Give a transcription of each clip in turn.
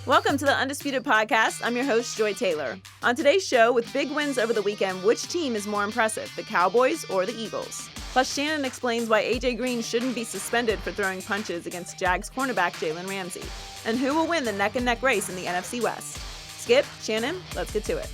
Welcome to the Undisputed Podcast. I'm your host, Joy Taylor. On today's show, with big wins over the weekend, which team is more impressive, the Cowboys or the Eagles? Plus, Shannon explains why A.J. Green shouldn't be suspended for throwing punches against Jags cornerback Jalen Ramsey. And who will win the neck-and-neck race in the NFC West? Skip, Shannon, let's get to it.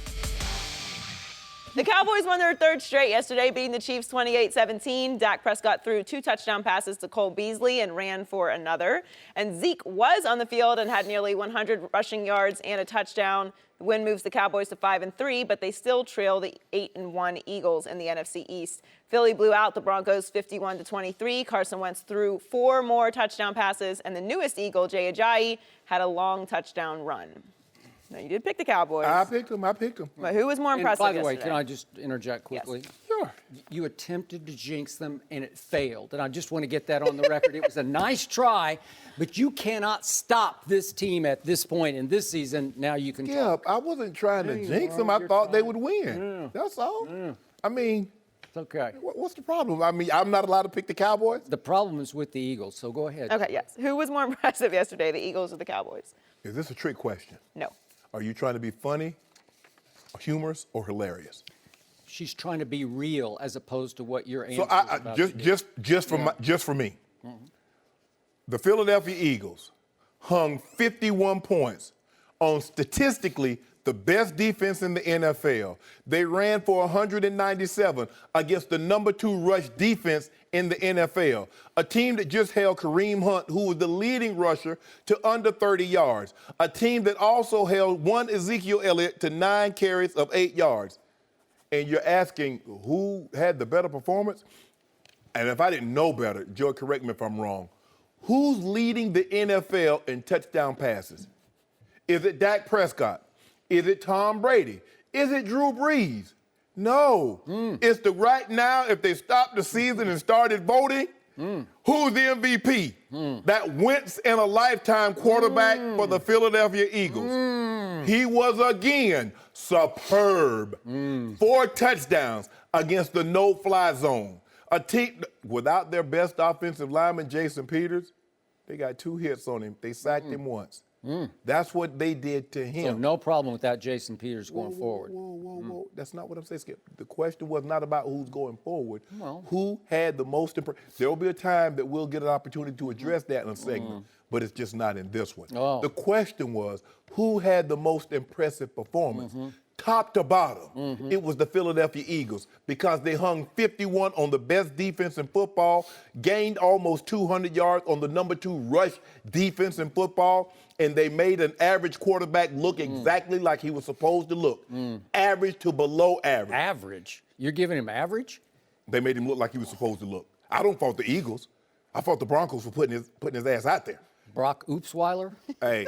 The Cowboys won their third straight yesterday, beating the Chiefs 28-17. Dak Prescott threw 2 touchdown passes to Cole Beasley and ran for another. And Zeke was on the field and had nearly 100 rushing yards and a touchdown. The win moves the Cowboys to 5-3, but they still trail the 8-1 Eagles in the NFC East. Philly blew out the Broncos 51-23. Carson Wentz threw 4 more touchdown passes, and the newest Eagle, Jay Ajayi, had a long touchdown run. Now, you did pick the Cowboys. I picked them. But who was more impressive By the way, yesterday? can I just interject quickly? Yes. Sure. You attempted to jinx them, and it failed. And I just want to get that on the record. It was a nice try, but you cannot stop this team at this point in this season. Now you can Yeah, talk. I wasn't trying to you jinx are. them. I You're thought they trying. would win. Yeah. That's all. Yeah. I mean, It's okay. what's the problem? I mean, I'm not allowed to pick the Cowboys? The problem is with the Eagles, so go ahead. Okay, yes. Who was more impressive yesterday, the Eagles or the Cowboys? Is this a trick question? No. Are you trying to be funny, humorous, or hilarious? She's trying to be real as opposed to what your answer So is about to be. just for me, the Philadelphia Eagles hung 51 points on statistically the best defense in the NFL. They ran for 197 against the number 2 rush defense in the NFL. A team that just held Kareem Hunt, who was the leading rusher, to under 30 yards. A team that also held one Ezekiel Elliott to 9 carries of 8 yards. And you're asking who had the better performance? And if I didn't know better, Joe, correct me if I'm wrong. Who's leading the NFL in touchdown passes? Is it Dak Prescott? Is it Tom Brady? Is it Drew Brees? No. It's the right now, if they stopped the season and started voting, who's the MVP? That once in a lifetime quarterback for the Philadelphia Eagles. He was again superb. 4 touchdowns against the no-fly zone. A team without their best offensive lineman, Jason Peters, they got 2 hits on him. They sacked him once. That's what they did to him. So no problem with that, Jason Peters going forward. Whoa. That's not what I'm saying, Skip. The question was not about who's going forward. Well. Who had the most There will be a time that we'll get an opportunity to address that in a segment, but it's just not in this one. Oh. The question was, who had the most impressive performance? Top to bottom, it was the Philadelphia Eagles because they hung 51 on the best defense in football, gained almost 200 yards on the number 2 rush defense in football, and they made an average quarterback look exactly like he was supposed to look. Average to below average. Average? You're giving him average? They made him look like he was supposed to look. I don't fault the Eagles. I fault the Broncos for putting his ass out there. Brock Oopsweiler? Hey,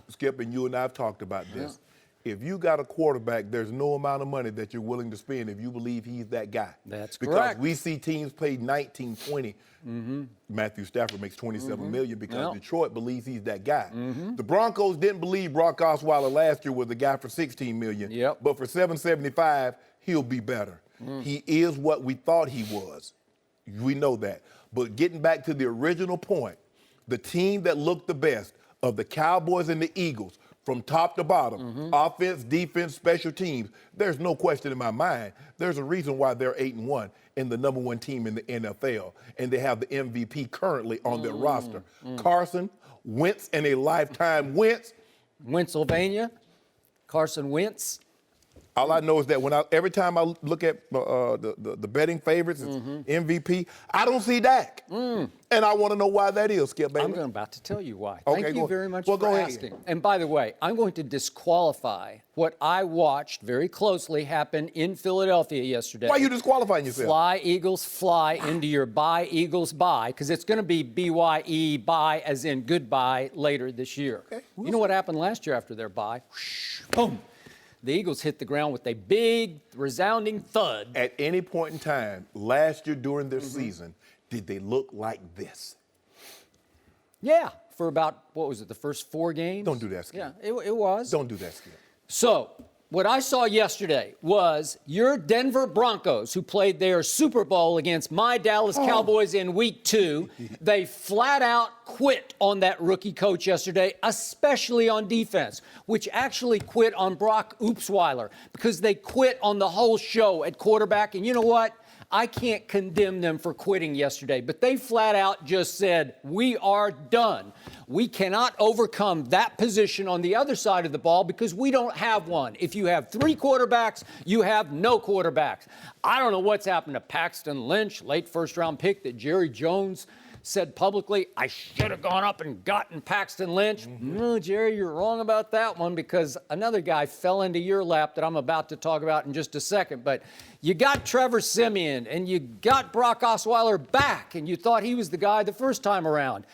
Skip, and you and I have talked about this. Yeah. If you got a quarterback, there's no amount of money that you're willing to spend if you believe he's that guy. That's because correct. we see teams pay 19, 20. Matthew Stafford makes $27 million because Detroit believes he's that guy. The Broncos didn't believe Brock Osweiler last year was the guy for $16 million. Yep. But for $775, he'll be better. He is what we thought he was. We know that. But getting back to the original point, the team that looked the best of the Cowboys and the Eagles, from top to bottom, offense, defense, special teams, there's no question in my mind. There's a reason why they're 8-1 and the number 1 team in the NFL, and they have the MVP currently on their roster. Carson Wentz in a lifetime Wentz. Pennsylvania, Carson Wentz. All I know is that every time I look at the betting favorites, it's MVP, I don't see Dak. And I want to know why that is, Skip, baby. I'm about to tell you why. Okay, Thank you very much well, for go ahead. asking. And by the way, I'm going to disqualify what I watched very closely happen in Philadelphia yesterday. Why are you disqualifying yourself? Fly, Eagles, fly into your bye, Eagles, bye, because it's going to be B-Y-E, bye, as in goodbye, later this year. Okay, you know what happened last year after their bye? Boom. The Eagles hit the ground with a big, resounding thud. At any point in time, last year during their season, did they look like this? Yeah, for about, what was it, the first 4 games? Don't do that, Skip. Yeah, it was. Don't do that, Skip. So, What I saw yesterday was your Denver Broncos, who played their Super Bowl against my Dallas Cowboys in week 2. They flat out quit on that rookie coach yesterday, especially on defense, which actually quit on Brock Oopsweiler because they quit on the whole show at quarterback. And you know what? I can't condemn them for quitting yesterday, but they flat out just said, we are done. We cannot overcome that position on the other side of the ball because we don't have one. If you have 3 quarterbacks, you have no quarterbacks. I don't know what's happened to Paxton Lynch, late first-round pick that Jerry Jones said publicly, I should have gone up and gotten Paxton Lynch. No, Jerry, you're wrong about that one because another guy fell into your lap that I'm about to talk about in just a second. But you got Trevor Siemian and you got Brock Osweiler back and you thought he was the guy the first time around.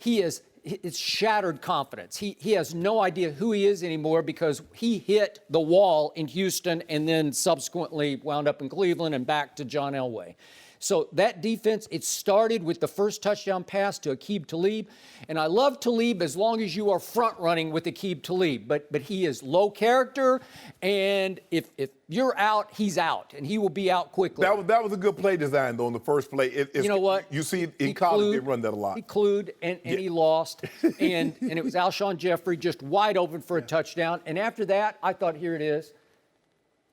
It's shattered confidence. He has no idea who he is anymore because he hit the wall in Houston and then subsequently wound up in Cleveland and back to John Elway. So that defense, it started with the first touchdown pass to Aqib Talib. And I love Talib as long as you are front running with Aqib Talib. But he is low character. And if you're out, he's out. And he will be out quickly. That was a good play design, though, on the first play. You know what? You see in college, they run that a lot. He clued and he lost. and it was Alshon Jeffrey just wide open for a touchdown. And after that, I thought, here it is.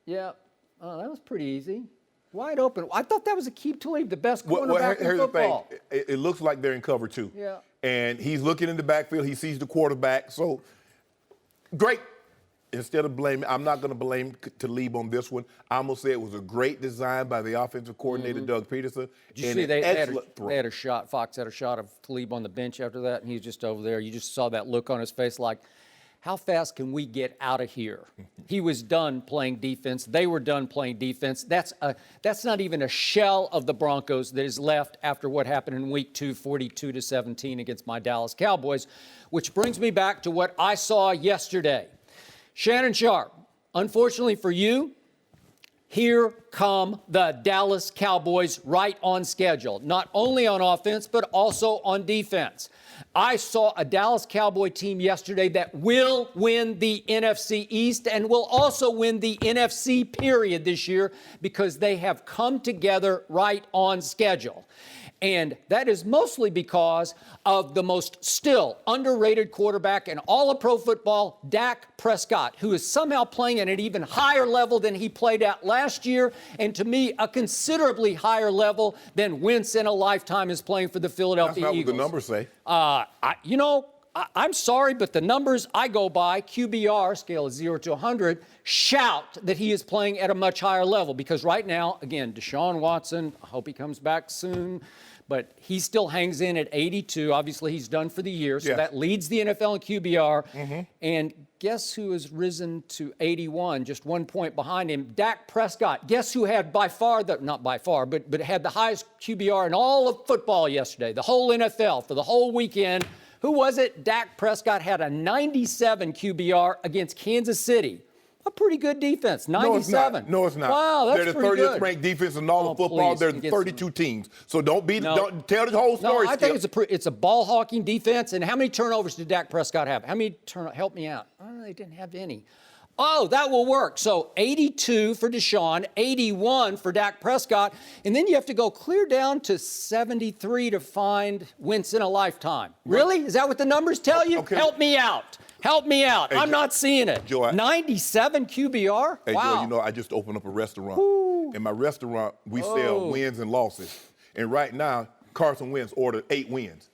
Yeah, that was pretty easy. Wide open. I thought that was Aqib Talib, the best cornerback in football. Here's the thing. It looks like they're in cover 2. Yeah. And he's looking in the backfield. He sees the quarterback. So, great. Instead of blaming, I'm not going to blame Talib on this one. I'm going to say it was a great design by the offensive coordinator, Doug Peterson. Did you see they had a shot, Fox had a shot of Talib on the bench after that, and he was just over there. You just saw that look on his face like, how fast can we get out of here? He was done playing defense. They were done playing defense. That's not even a shell of the Broncos that is left after what happened in week 2, 42-17 against my Dallas Cowboys, which brings me back to what I saw yesterday. Shannon Sharpe, unfortunately for you, here come the Dallas Cowboys right on schedule, not only on offense, but also on defense. I saw a Dallas Cowboy team yesterday that will win the NFC East and will also win the NFC period this year because they have come together right on schedule. And that is mostly because of the most still underrated quarterback in all of pro football, Dak Prescott, who is somehow playing at an even higher level than he played at last year, and to me, a considerably higher level than Wentz in a lifetime is playing for the Philadelphia Eagles. That's not what the numbers say. I'm sorry, but the numbers I go by, QBR, scale of 0 to 100, shout that he is playing at a much higher level because right now, again, Deshaun Watson, I hope he comes back soon, but he still hangs in at 82. Obviously, he's done for the year, so that leads the NFL in QBR. And guess who has risen to 81, just 1 point behind him? Dak Prescott. Guess who had by far, not by far, but had the highest QBR in all of football yesterday, the whole NFL for the whole weekend. Who was it? Dak Prescott had a 97 QBR against Kansas City. A pretty good defense, 97. No, it's not. Wow, that's They're the pretty 30th good. ranked defense in all of football. They're 32 teams. So don't tell the whole story. No, I think it's a ball hawking defense. And how many turnovers did Dak Prescott have? How many help me out? Oh, they didn't have any. Oh, that will work. So 82 for Deshaun, 81 for Dak Prescott, and then you have to go clear down to 73 to find Wentz in a lifetime. Really? Is that what the numbers tell you? Okay. Help me out. Help me out. Hey, I'm not seeing it. Joe, 97 QBR? Hey, wow. Joe, I just opened up a restaurant. In my restaurant, we sell wins and losses. And right now, Carson Wentz ordered 8 wins.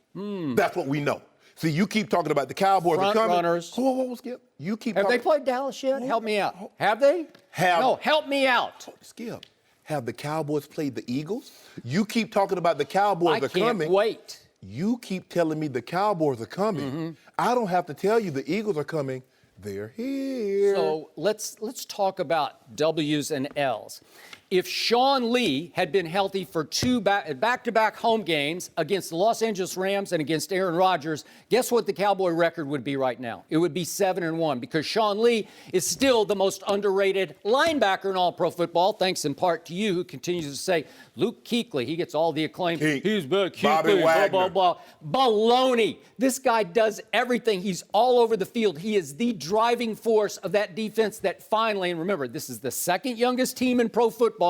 That's what we know. See, you keep talking about the Cowboys Front are coming. runners. Whoa, Skip. You keep Have talking. they played Dallas yet? Help me out. Have they? No, help me out. Skip. Have the Cowboys played the Eagles? You keep talking about the Cowboys are coming. I can't wait. You keep telling me the Cowboys are coming. I don't have to tell you the Eagles are coming. They're here. So let's talk about W's and L's. if Sean Lee had been healthy for two back-to-back home games against the Los Angeles Rams and against Aaron Rodgers, guess what the Cowboy record would be right now? It would be 7-1 because Sean Lee is still the most underrated linebacker in all pro football, thanks in part to you, who continues to say, Luke Kuechly, he gets all the acclaim. He's bad, Kuechly, blah, blah, blah. Baloney. This guy does everything. He's all over the field. He is the driving force of that defense that finally, and remember, this is the second youngest team in pro football.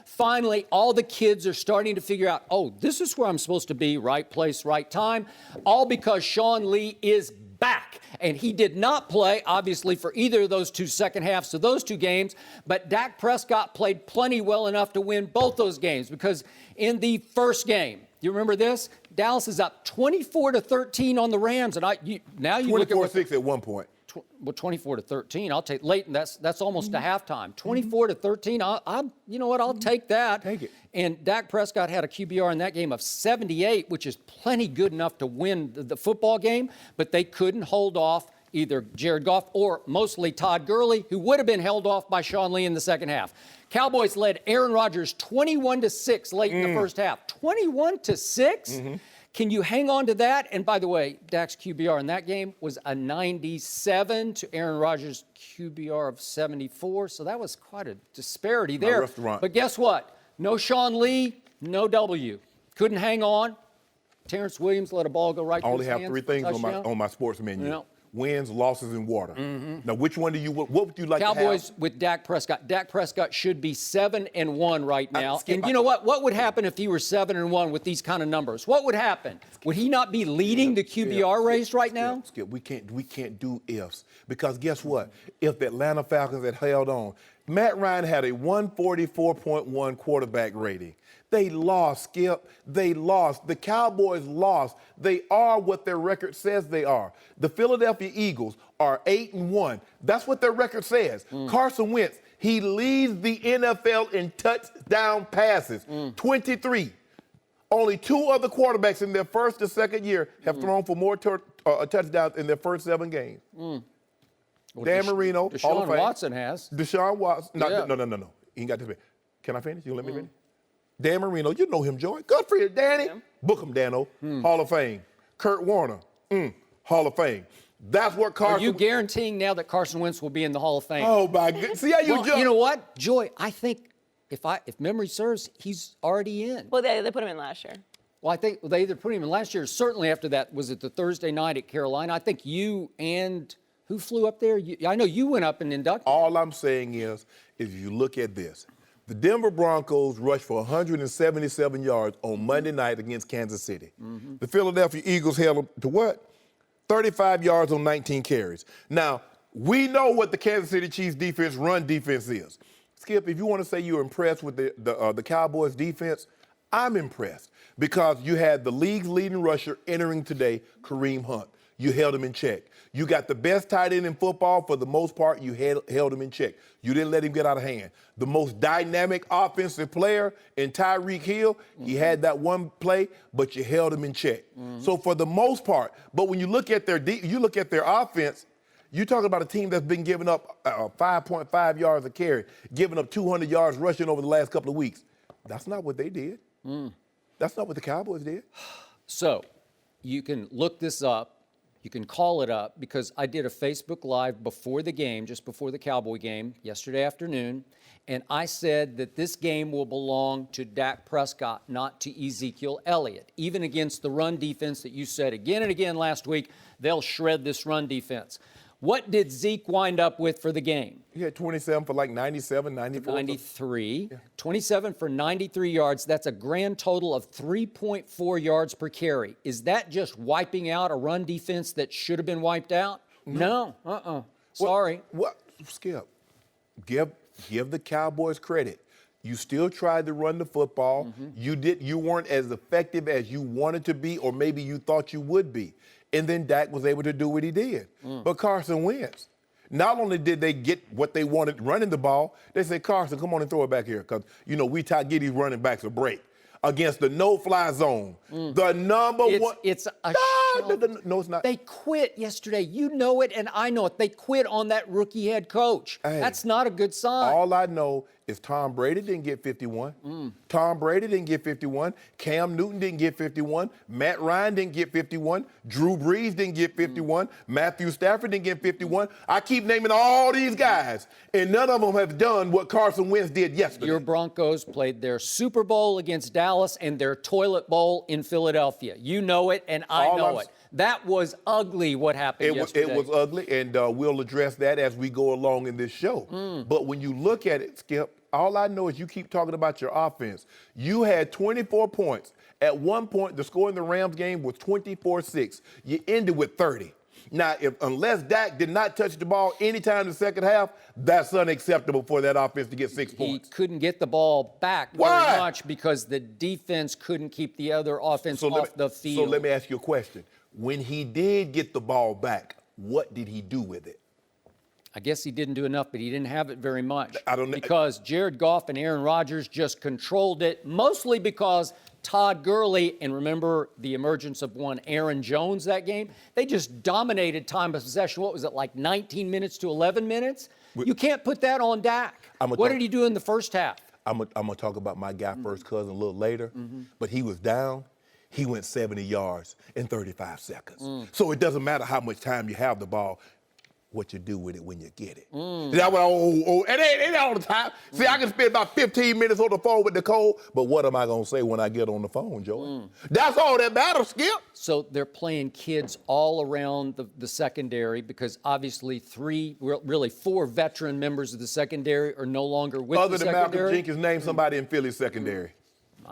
Finally, all the kids are starting to figure out, oh, this is where I'm supposed to be, right place, right time, all because Sean Lee is back. And he did not play, obviously, for either of those two second halves of those two games, but Dak Prescott played plenty well enough to win both those games because in the first game, you remember this? Dallas is up 24-13 on the Rams, and now you look at 24-6 at one point. Well, 24-13. I'll take Leighton. That's almost a halftime. 24-13. You know what? I'll take that. Take it. And Dak Prescott had a QBR in that game of 78, which is plenty good enough to win the football game. But they couldn't hold off either Jared Goff or mostly Todd Gurley, who would have been held off by Sean Lee in the second half. Cowboys led Aaron Rodgers 21-6 late in the first half. 21-6. Can you hang on to that? And by the way, Dak's QBR in that game was a 97 to Aaron Rodgers' QBR of 74. So that was quite a disparity there. But guess what? No Sean Lee, no W. Couldn't hang on. Terrence Williams let a ball go right through his hands. I only have three things on my sports menu. Yep. Wins, losses, and water. Now, which one what would you like to have? Cowboys with Dak Prescott. Dak Prescott should be 7-1 right now. And you know what? What would happen if he were 7-1 with these kind of numbers? What would happen? Would he not be leading the QBR race right now? Skip, we can't do ifs because guess what? If the Atlanta Falcons had held on, Matt Ryan had a 144.1 quarterback rating. They lost, Skip. They lost. The Cowboys lost. They are what their record says they are. The Philadelphia Eagles are 8-1. That's what their record says. Carson Wentz, he leads the NFL in touchdown passes, 23. Only two other quarterbacks in their first and second year have thrown for more touchdowns in their first 7 games. Well, Dan Marino, Hall of Fame. Deshaun Watson has. Deshaun Watson. No. He ain't got this. Can I finish? You let me finish? Dan Marino, you know him, Joy. Good for you, Danny. Yeah. Book him, Dano. Hall of Fame. Kurt Warner, Hall of Fame. That's what Carson. Are you guaranteeing now that Carson Wentz will be in the Hall of Fame? Oh my goodness! See how you jump. You know what, Joy? I think if memory serves, he's already in. Well, they put him in last year. Well, I think they either put him in last year. Certainly after that, was it the Thursday night at Carolina? I think you and who flew up there? I know you went up and inducted. All I'm saying is, if you look at this. The Denver Broncos rushed for 177 yards on Monday night against Kansas City. The Philadelphia Eagles held them to what? 35 yards on 19 carries. Now, we know what the Kansas City Chiefs defense, run defense is. Skip, if you want to say you're impressed with the Cowboys defense, I'm impressed because you had the league's leading rusher entering today, Kareem Hunt. You held him in check. You got the best tight end in football. For the most part, you held him in check. You didn't let him get out of hand. The most dynamic offensive player in Tyreek Hill, he had that one play, but you held him in check. So for the most part, but when you look at their offense, you're talking about a team that's been giving up 5.5 yards a carry, giving up 200 yards rushing over the last couple of weeks. That's not what they did. That's not what the Cowboys did. So you can look this up. You can call it up because I did a Facebook Live before the game, just before the Cowboy game, yesterday afternoon, and I said that this game will belong to Dak Prescott, not to Ezekiel Elliott. Even against the run defense that you said again and again last week, they'll shred this run defense. What did Zeke wind up with for the game? He had 27 for like 97, 94. 93. Yeah. 27 for 93 yards. That's a grand total of 3.4 yards per carry. Is that just wiping out a run defense that should have been wiped out? No. Sorry. Skip, give the Cowboys credit. You still tried to run the football. You weren't as effective as you wanted to be or maybe you thought you would be. And then Dak was able to do what he did. But Carson Wentz, not only did they get what they wanted running the ball, they said, Carson, come on and throw it back here. Because, we give these running backs a break. Against the no-fly zone. The number one. It's a no, it's not. They quit yesterday. You know it, and I know it. They quit on that rookie head coach. That's not a good sign. All I know is Tom Brady didn't get 51. Tom Brady didn't get 51. Cam Newton didn't get 51. Matt Ryan didn't get 51. Drew Brees didn't get 51. Matthew Stafford didn't get 51. I keep naming all these guys, and none of them have done what Carson Wentz did yesterday. Your Broncos played their Super Bowl against Dallas and their toilet bowl in Philadelphia. You know it, and I know it. That was ugly what happened yesterday. It was ugly, and we'll address that as we go along in this show. But when you look at it, Skip, all I know is you keep talking about your offense. You had 24 points. At one point, the score in the Rams game was 24-6. You ended with 30. Now, unless Dak did not touch the ball anytime in the second half, that's unacceptable for that offense to get 6 points. He couldn't get the ball back very much because the defense couldn't keep the other offense off the field. So let me ask you a question. When he did get the ball back, what did he do with it? I guess he didn't do enough, but he didn't have it very much. I don't know. Because Jared Goff and Aaron Rodgers just controlled it, mostly because Todd Gurley, and remember the emergence of one Aaron Jones that game, they just dominated time of possession. What was it, like 19 minutes to 11 minutes? You can't put that on Dak. What did he do in the first half? I'm going to talk about my guy, First Cousin, a little later, but he was down. He went 70 yards in 35 seconds. So it doesn't matter how much time you have the ball, what you do with it when you get it. That it ain't all the time. See, I can spend about 15 minutes on the phone with Nicole, but what am I going to say when I get on the phone, Joey? That's all that matters, Skip. So they're playing kids all around the secondary because obviously four veteran members of the secondary are no longer with the secondary. Other than Malcolm Jenkins, name somebody in Philly's secondary.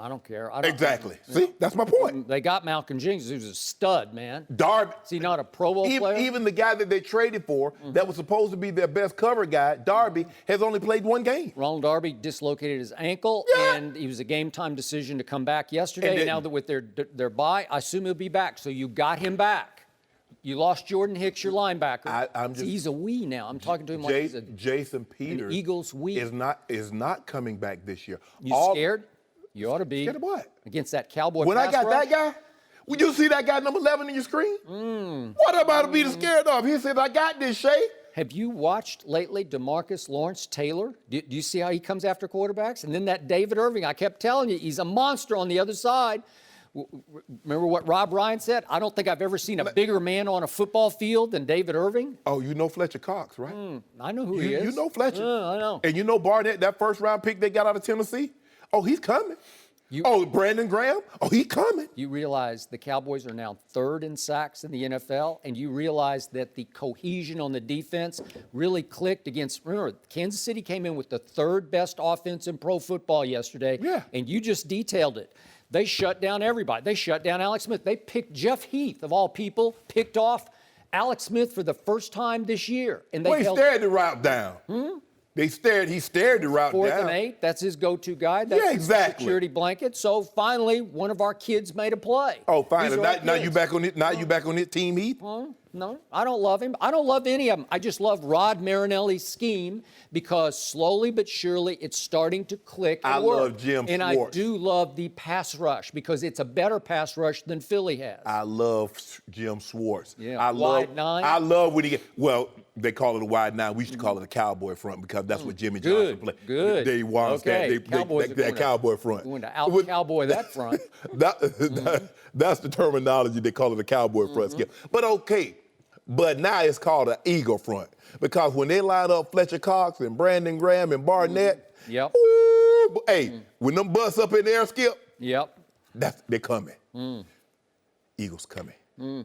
I don't care. Exactly. See, that's my point. They got Malcolm Jenkins, who's a stud, man. Darby. Is he not a Pro Bowl player? Even the guy that they traded for, that was supposed to be their best cover guy, Darby, has only played one game. Ronald Darby dislocated his ankle, and he was a game-time decision to come back yesterday. Now that with their bye, I assume he'll be back. So you got him back. You lost Jordan Hicks, your linebacker. He's a we now. I'm talking to him like he's a Jason Peters Eagles we. is not coming back this year. You scared? You ought to be. Scared of what? Against that Cowboy When pass I got rush? that guy, would you see that guy number 11 in your screen? What am I to be scared of? He said, I got this, Shay. Have you watched lately DeMarcus Lawrence Taylor? Do you see how he comes after quarterbacks? And then that David Irving, I kept telling you, he's a monster on the other side. Remember what Rob Ryan said? I don't think I've ever seen a bigger man on a football field than David Irving. Oh, you know Fletcher Cox, right? I know who he is. You know Fletcher. I know. And you know Barnett, that first-round pick they got out of Tennessee? Oh, he's coming. Brandon Graham? Oh, he's coming. You realize the Cowboys are now third in sacks in the NFL, and you realize that the cohesion on the defense really clicked against, remember, Kansas City came in with the third best offense in pro football yesterday, and you just detailed it. They shut down everybody. They shut down Alex Smith. They picked Jeff Heath, of all people, picked off Alex Smith for the first time this year. And they he stared the route down. He stared the route down. 4th and 8, that's his go-to guy. That's his security blanket. So finally, one of our kids made a play. Oh, finally. Now you back on it. Now you back on it, Team Heath? No, I don't love him. I don't love any of them. I just love Rod Marinelli's scheme because slowly but surely it's starting to click and work. I love Jim Schwartz. And I do love the pass rush because it's a better pass rush than Philly has. I love Jim Schwartz. Yeah, wide nine. I love when he gets, well, they call it a wide nine. We used to call it a cowboy front because that's what Jimmy Johnson played. Good. They want that cowboy front. Going to out-cowboy that front. That's the terminology they call it a cowboy front. Skip. But okay. But now it's called an eagle front because when they line up Fletcher Cox and Brandon Graham and Barnett, when them busts up in the air, Skip, they're coming. Eagles coming,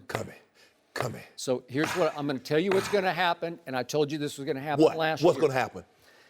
coming. So here's what I'm going to tell you what's going to happen, and I told you this was going to happen last year. What's going to happen?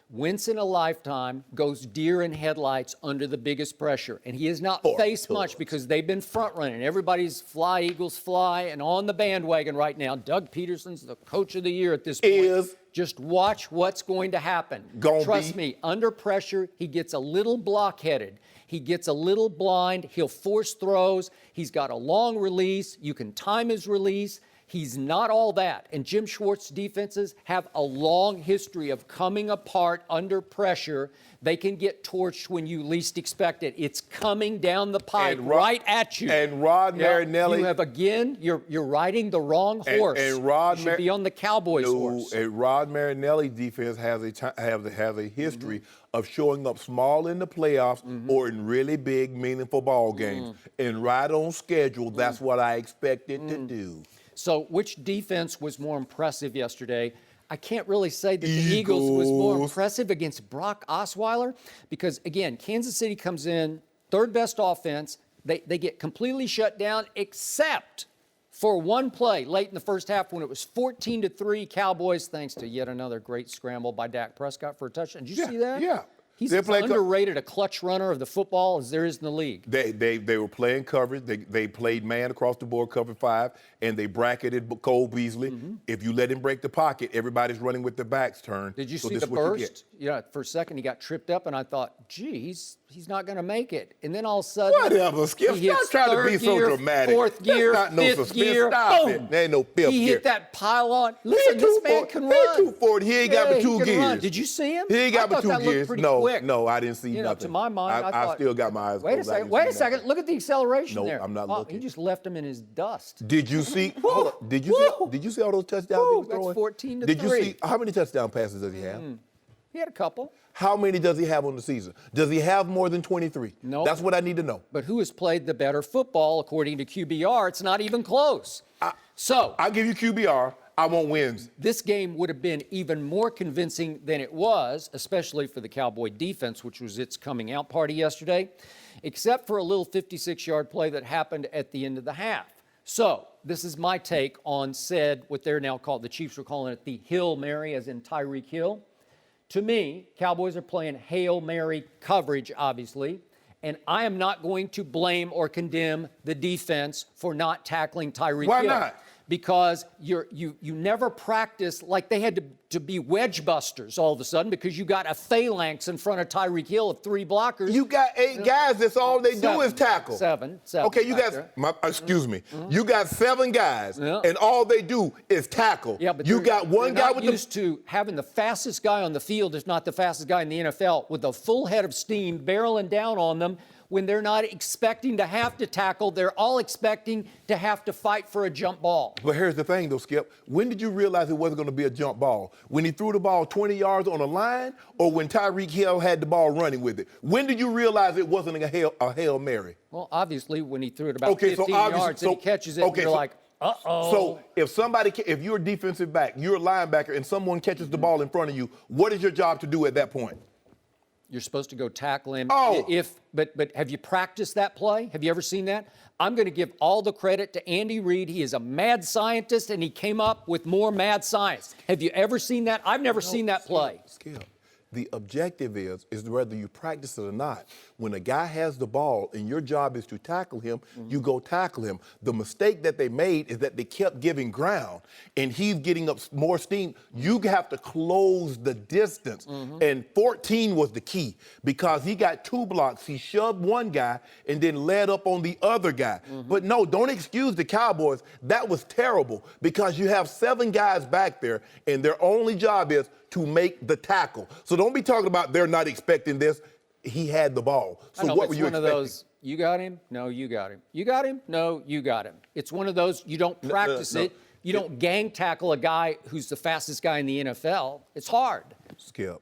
Once in a lifetime goes deer in headlights under the biggest pressure. And he has not faced much because they've been front running. Everybody's fly, Eagles fly, and on the bandwagon right now. Doug Peterson's the coach of the year at this point. Just watch what's going to happen. Trust me, under pressure, he gets a little blockheaded. He gets a little blind. He'll force throws. He's got a long release. You can time his release. He's not all that. And Jim Schwartz's defenses have a long history of coming apart under pressure. They can get torched when you least expect it. It's coming down the pipe right at you. And Rod Marinelli. You have, again, you're riding the wrong horse. And Rod you should be on the Cowboys horse. And Rod Marinelli defense has a history of showing up small in the playoffs or in really big, meaningful ball games. And right on schedule, that's what I expected to do. So which defense was more impressive yesterday? I can't really say that the Eagles was more impressive against Brock Osweiler because, again, Kansas City comes in, third best offense. They get completely shut down except for one play late in the first half when it was 14-3 Cowboys, thanks to yet another great scramble by Dak Prescott for a touchdown. Did you see that? Yeah. He's as underrated a clutch runner of the football as there is in the league. They were playing coverage. They played man across the board, cover 5, and they bracketed Cole Beasley. If you let him break the pocket, everybody's running with their backs turned. Did you see the burst? For a second he got tripped up, and I thought, gee, he's not going to make it. And then all of a sudden, whatever, Skip. Stop trying to be so dramatic. Fourth gear, fifth gear, Stop boom. it. There ain't no fifth gear. He hit that pylon. Listen, this man can run. He's 240. He ain't got but 2 gears. Run. Did you see him? He ain't got but 2 gears. No, I didn't see nothing. To my mind, I still got my eyes closed. Wait a second. Look at the acceleration there. No, I'm not looking. He just left him in his dust. Did you see? Did you see all those touchdowns he was throwing? That's 14-3. Did you see how many touchdown passes does he have? He had a couple. How many does he have on the season? Does he have more than 23? No. That's what I need to know. But who has played the better football according to QBR? It's not even close. I'll give you QBR. I want wins. This game would have been even more convincing than it was, especially for the Cowboy defense, which was its coming out party yesterday, except for a little 56-yard play that happened at the end of the half. So this is my take on what they're now called, the Chiefs were calling it the Hail Mary, as in Tyreek Hill. To me, Cowboys are playing Hail Mary coverage, obviously, and I am not going to blame or condemn the defense for not tackling Tyreek Hill. Why not? Because you never practice like they had to be wedge busters all of a sudden because you got a phalanx in front of Tyreek Hill of 3 blockers. You got 8 guys. That's all they do is tackle. Seven. Okay, you guys. Excuse me. You got 7 guys, and all they do is tackle. Yeah, but you got one guy with used to having the fastest guy on the field, if not the fastest guy in the NFL, with a full head of steam barreling down on them. When they're not expecting to have to tackle, they're all expecting to have to fight for a jump ball. But here's the thing, though, Skip. When did you realize it wasn't going to be a jump ball? When he threw the ball 20 yards on a line, or when Tyreek Hill had the ball running with it? When did you realize it wasn't a Hail Mary? Well, obviously, when he threw it about 15 yards and he catches it, and you're like, uh-oh. So if you're a defensive back, you're a linebacker, and someone catches the ball in front of you, what is your job to do at that point? You're supposed to go tackle him. Oh. But have you practiced that play? Have you ever seen that? I'm going to give all the credit to Andy Reid. He is a mad scientist, and he came up with more mad science. Have you ever seen that? I've never seen that play. Skip. The objective is whether you practice it or not. When a guy has the ball and your job is to tackle him, you go tackle him. The mistake that they made is that they kept giving ground, and he's getting up more steam. You have to close the distance, and 14 was the key because he got 2 blocks. He shoved one guy and then led up on the other guy. But no, don't excuse the Cowboys. That was terrible because you have 7 guys back there, and their only job is to make the tackle. So don't be talking about they're not expecting this. He had the ball. So what were you expecting? It's one of those, you got him? No, you got him. You got him? No, you got him. It's one of those, you don't practice it. You don't gang tackle a guy who's the fastest guy in the NFL. It's hard. Skip,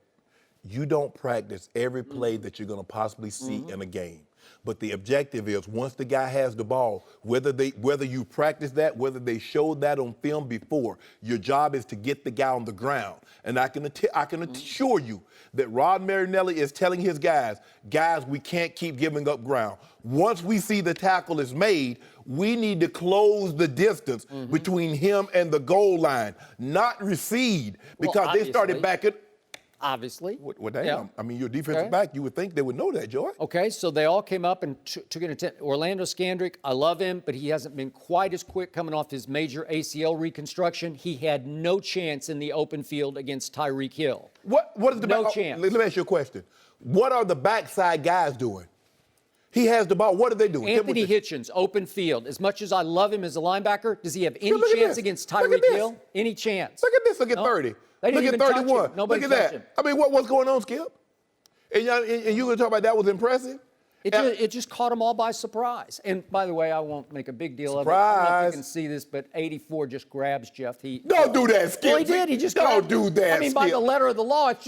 you don't practice every play that you're going to possibly see in a game. But the objective is once the guy has the ball, whether you practice that, whether they showed that on film before, your job is to get the guy on the ground. And I can assure you that Rod Marinelli is telling his guys, we can't keep giving up ground. Once we see the tackle is made, we need to close the distance between him and the goal line, not recede, because they started back at. Obviously. Well, damn. I mean, your defensive back, you would think they would know that, Joy. Okay, so they all came up and took an attempt. Orlando Scandrick, I love him, but he hasn't been quite as quick coming off his major ACL reconstruction. He had no chance in the open field against Tyreek Hill. What is the no chance. Let me ask you a question. What are the backside guys doing? He has the ball. What are they doing? Anthony Hitchens, open field. As much as I love him as a linebacker, does he have any Look at chance this. against Look at Tyreek this. Hill? Any chance? Look at this. Look at No. 30. They didn't Look even at touch him. 31. Nobody Look at touched that. him. I mean, what's going on, Skip? And you're going to talk about that was impressive? It just caught them all by surprise. And by the way, I won't make a big deal of it. I don't know if Surprise. you can see this, but 84 just grabs Jeff Heath. Don't do that, Skip. Well, he did. He just don't grabbed do it. that. I mean, by Skip. the letter of the law, it's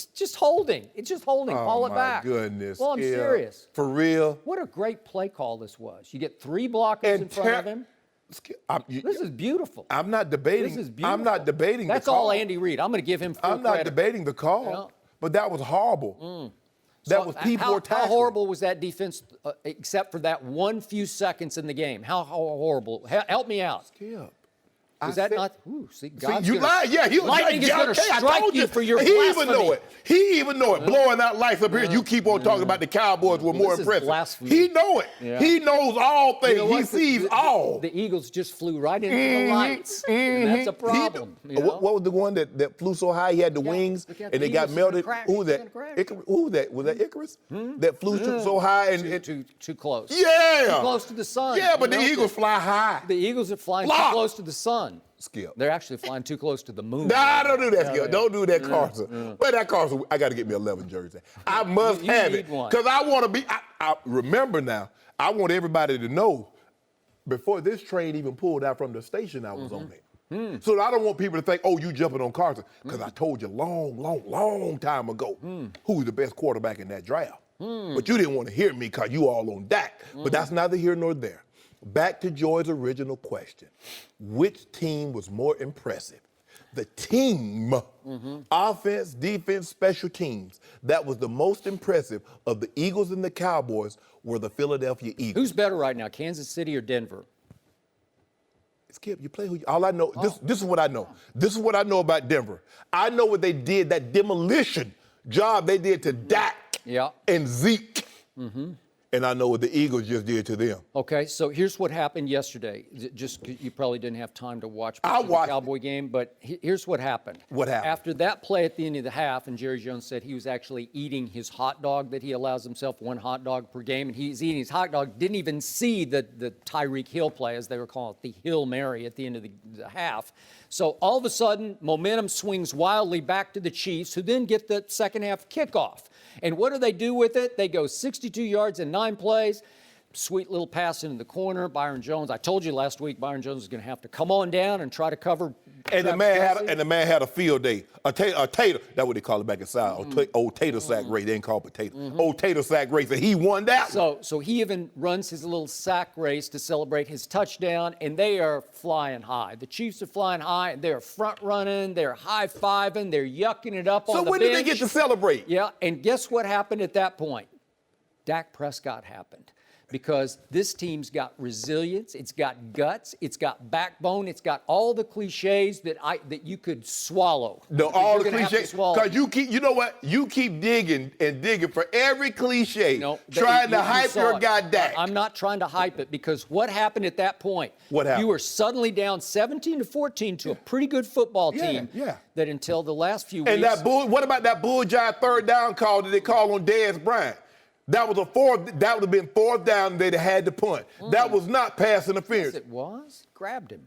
just holding. It's just holding. Call it back. Oh, my goodness. Well, I'm Skip. serious. For real? What a great play call this was. You get 3 blockers in front of him. Skip, This is beautiful. I'm not debating. This is beautiful. I'm not debating That's the call. all Andy Reid. I'm going to give him full I'm not credit. debating the call, Yeah. but that was horrible. That was people how, were tackling. how horrible was that defense, except for that few seconds in the game? How horrible? Help me out. Skip. Is that not? Ooh, see, God's you gonna, lied. Yeah, lightning is going to strike you for your He blasphemy. even know it. He even know it. Blowing out lights up here. You keep on talking about the Cowboys were more This is impressive. blasphemy. He know it. Yeah. He knows all things. You know He what? sees all. The Eagles just flew right into the lights. And that's a problem. you know? What was the one that flew so high? He had the wings look at and the they got Eagles melted. gonna crash. Who was It's that? gonna crash. Who was that? Was that Icarus? That flew so high and Too close. yeah. Too close to the sun. Yeah, but You the know? Eagles fly high. The Eagles are flying Flop. too close to the sun. Skip. They're actually flying too close to the moon. Nah, don't do that, Skip. Don't do that, Carson. But that Carson, I got to get me 11 jersey. I must You have need it one. because I want to be. I remember now. I want everybody to know before this train even pulled out from the station, I was on it. So I don't want people to think, oh, you jumping on Carson, because I told you long time ago who was the best quarterback in that draft. But you didn't want to hear me because you all on Dak. But that's neither here nor there. Back to Joy's original question. Which team was more impressive? The team, offense, defense, special teams, that was the most impressive of the Eagles and the Cowboys were the Philadelphia Eagles. Who's better right now, Kansas City or Denver? Skip, you play who you, all I know, this is what I know. This is what I know about Denver. I know what they did, that demolition job they did to Dak and Zeke. And I know what the Eagles just did to them. Okay, so here's what happened yesterday. Just you probably didn't have time to watch the Cowboy game, but here's what happened. What happened? After that play at the end of the half, and Jerry Jones said he was actually eating his hot dog that he allows himself 1 hot dog per game, and he's eating his hot dog, didn't even see the Tyreek Hill play, as they were calling it, the Hill Mary at the end of the half. So all of a sudden, momentum swings wildly back to the Chiefs, who then get the second half kickoff. And what do they do with it? They go 62 yards in 9 plays. Sweet little pass into the corner. Byron Jones. I told you last week Byron Jones is going to have to come on down and try to cover. And the man had a field day. A tater. That's what they call it back in South. Old tater sack race. They ain't call it potato. Old tater sack race. And he won that one. So he even runs his little sack race to celebrate his touchdown, and they are flying high. The Chiefs are flying high, and they're front running, they're high-fiving, they're yucking it up on the bench. So when did they get to celebrate? Yeah, and guess what happened at that point? Dak Prescott happened. Because this team's got resilience, it's got guts, it's got backbone, it's got all the cliches that you could swallow. No, all the cliches. Because you know what? You keep digging and digging for every cliche, trying to hype your guy Dak. I'm not trying to hype it, because what happened at that point? What happened? You were suddenly down 17-14 to a pretty good football team. That until the last few weeks. And what about that bull jive third down call that they called on Dez Bryant? That would have been 4th down. They'd have had to punt. That was not pass interference. Yes, it was. Grabbed him.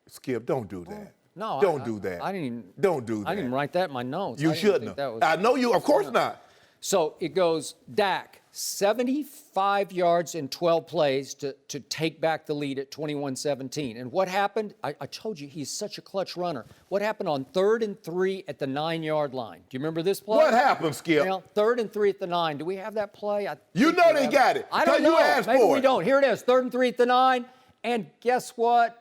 Skip, don't do that. No, don't do that. I didn't even. Don't do that. I didn't even write that in my notes. You shouldn't have. I know you. Of course not. So it goes Dak, 75 yards in 12 plays to take back the lead at 21-17. And what happened? I told you he's such a clutch runner. What happened on 3rd and 3 at the 9-yard line? Do you remember this play? What happened, Skip? Now, 3rd and 3 at the 9. Do we have that play? You know they got it. I don't know. You asked Maybe for we it. don't. Here it is, 3rd and 3 at the 9. And guess what?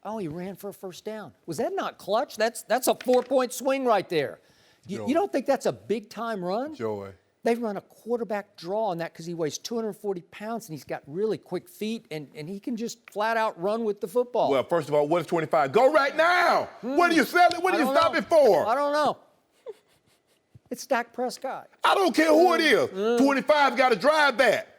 Oh, he ran for a first down. Was that not clutch? That's a 4-point swing right there. You don't think that's a big-time run? Joy. They've run a quarterback draw on that because he weighs 240 pounds and he's got really quick feet and he can just flat out run with the football. Well, first of all, what is 25? Go right now. What are you selling? What are you stopping for? I don't know. It's Dak Prescott. I don't care who it is. 25 got to drive that.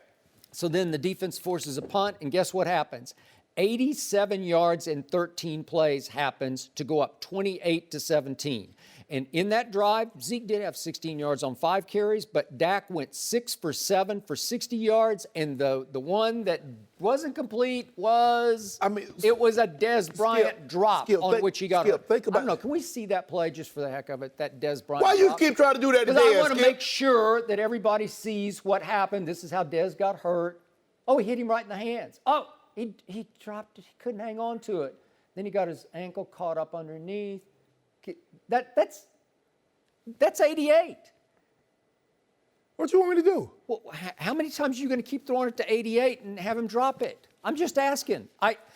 So then the defense forces a punt, and guess what happens? 87 yards in 13 plays happens to go up 28-17. And in that drive, Zeke did have 16 yards on 5 carries, but Dak went 6 for 7 for 60 yards. And the one that wasn't complete was, it was a Dez Bryant drop on which he got hurt. Think about I don't know. Can we see that play just for the heck of it, that Dez Bryant Why drop? you keep trying to do that to Because I Dez, want to Skip? make sure that everybody sees what happened. This is how Dez got hurt. Oh, he hit him right in the hands. Oh, he dropped it. He couldn't hang on to it. Then he got his ankle caught up underneath. That's 88. What you want me to do? Well, how many times are you going to keep throwing it to 88 and have him drop it? I'm just asking.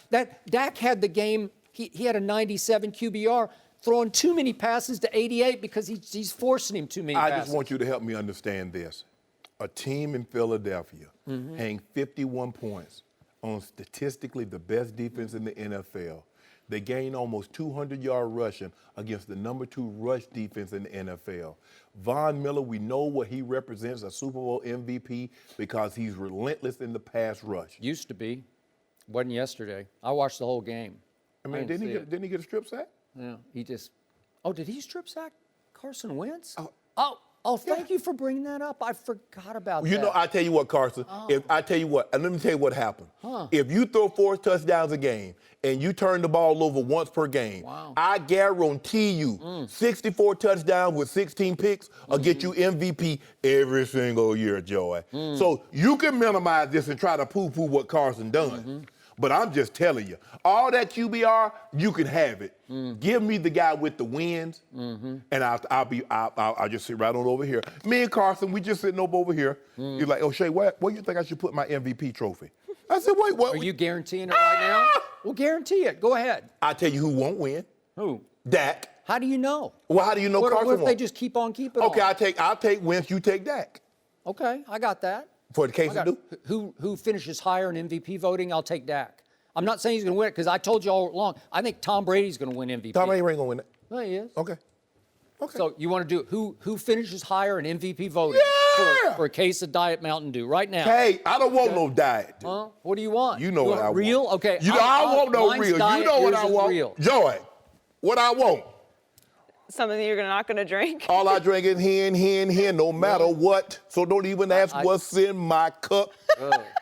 Dak had the game. He had a 97 QBR, throwing too many passes to 88 because he's forcing him too many passes. I just want you to help me understand this. A team in Philadelphia hang 51 points on statistically the best defense in the NFL. They gained almost 200-yard rushing against the number 2 rush defense in the NFL. Von Miller, we know what he represents, a Super Bowl MVP, because he's relentless in the pass rush. Used to be. Wasn't yesterday. I watched the whole game. Didn't he get a strip sack? Yeah, he just. Oh, did he strip sack Carson Wentz? Thank you for bringing that up. I forgot about that. You know, I tell you what, Carson. And let me tell you what happened. If you throw 4 touchdowns a game and you turn the ball over once per game, I guarantee you 64 touchdowns with 16 picks will get you MVP every single year, Joey. So you can minimize this and try to poo-poo what Carson done. But I'm just telling you, all that QBR, you can have it. Give me the guy with the wins, and I'll just sit right on over here. Me and Carson, we just sitting over here. You're like, oh, Shay, where you think I should put my MVP trophy? I said, wait, what? Are you guaranteeing it right now? Well, guarantee it. Go ahead. I'll tell you who won't win. Who? Dak. How do you know? Well, how do you know Carson What if won't? they just keep on keeping Okay, on? I'll take Wentz, you take Dak. Okay, I got that. For the case of who finishes higher in MVP voting, I'll take Dak. I'm not saying he's going to win it because I told you all along, I think Tom Brady's going to win MVP. Tom Brady ain't going to win it. No, he is. Okay. So you want to do who finishes higher in MVP voting for a case of Diet Mountain Dew right now? Hey, I don't want no diet. Huh? What do you want? You know what I want. Real? Okay. I want no real. You know what I want. Real. Joy, what I want. Something you're not going to drink? All I drink is hen, no matter what. So don't even ask what's in my cup.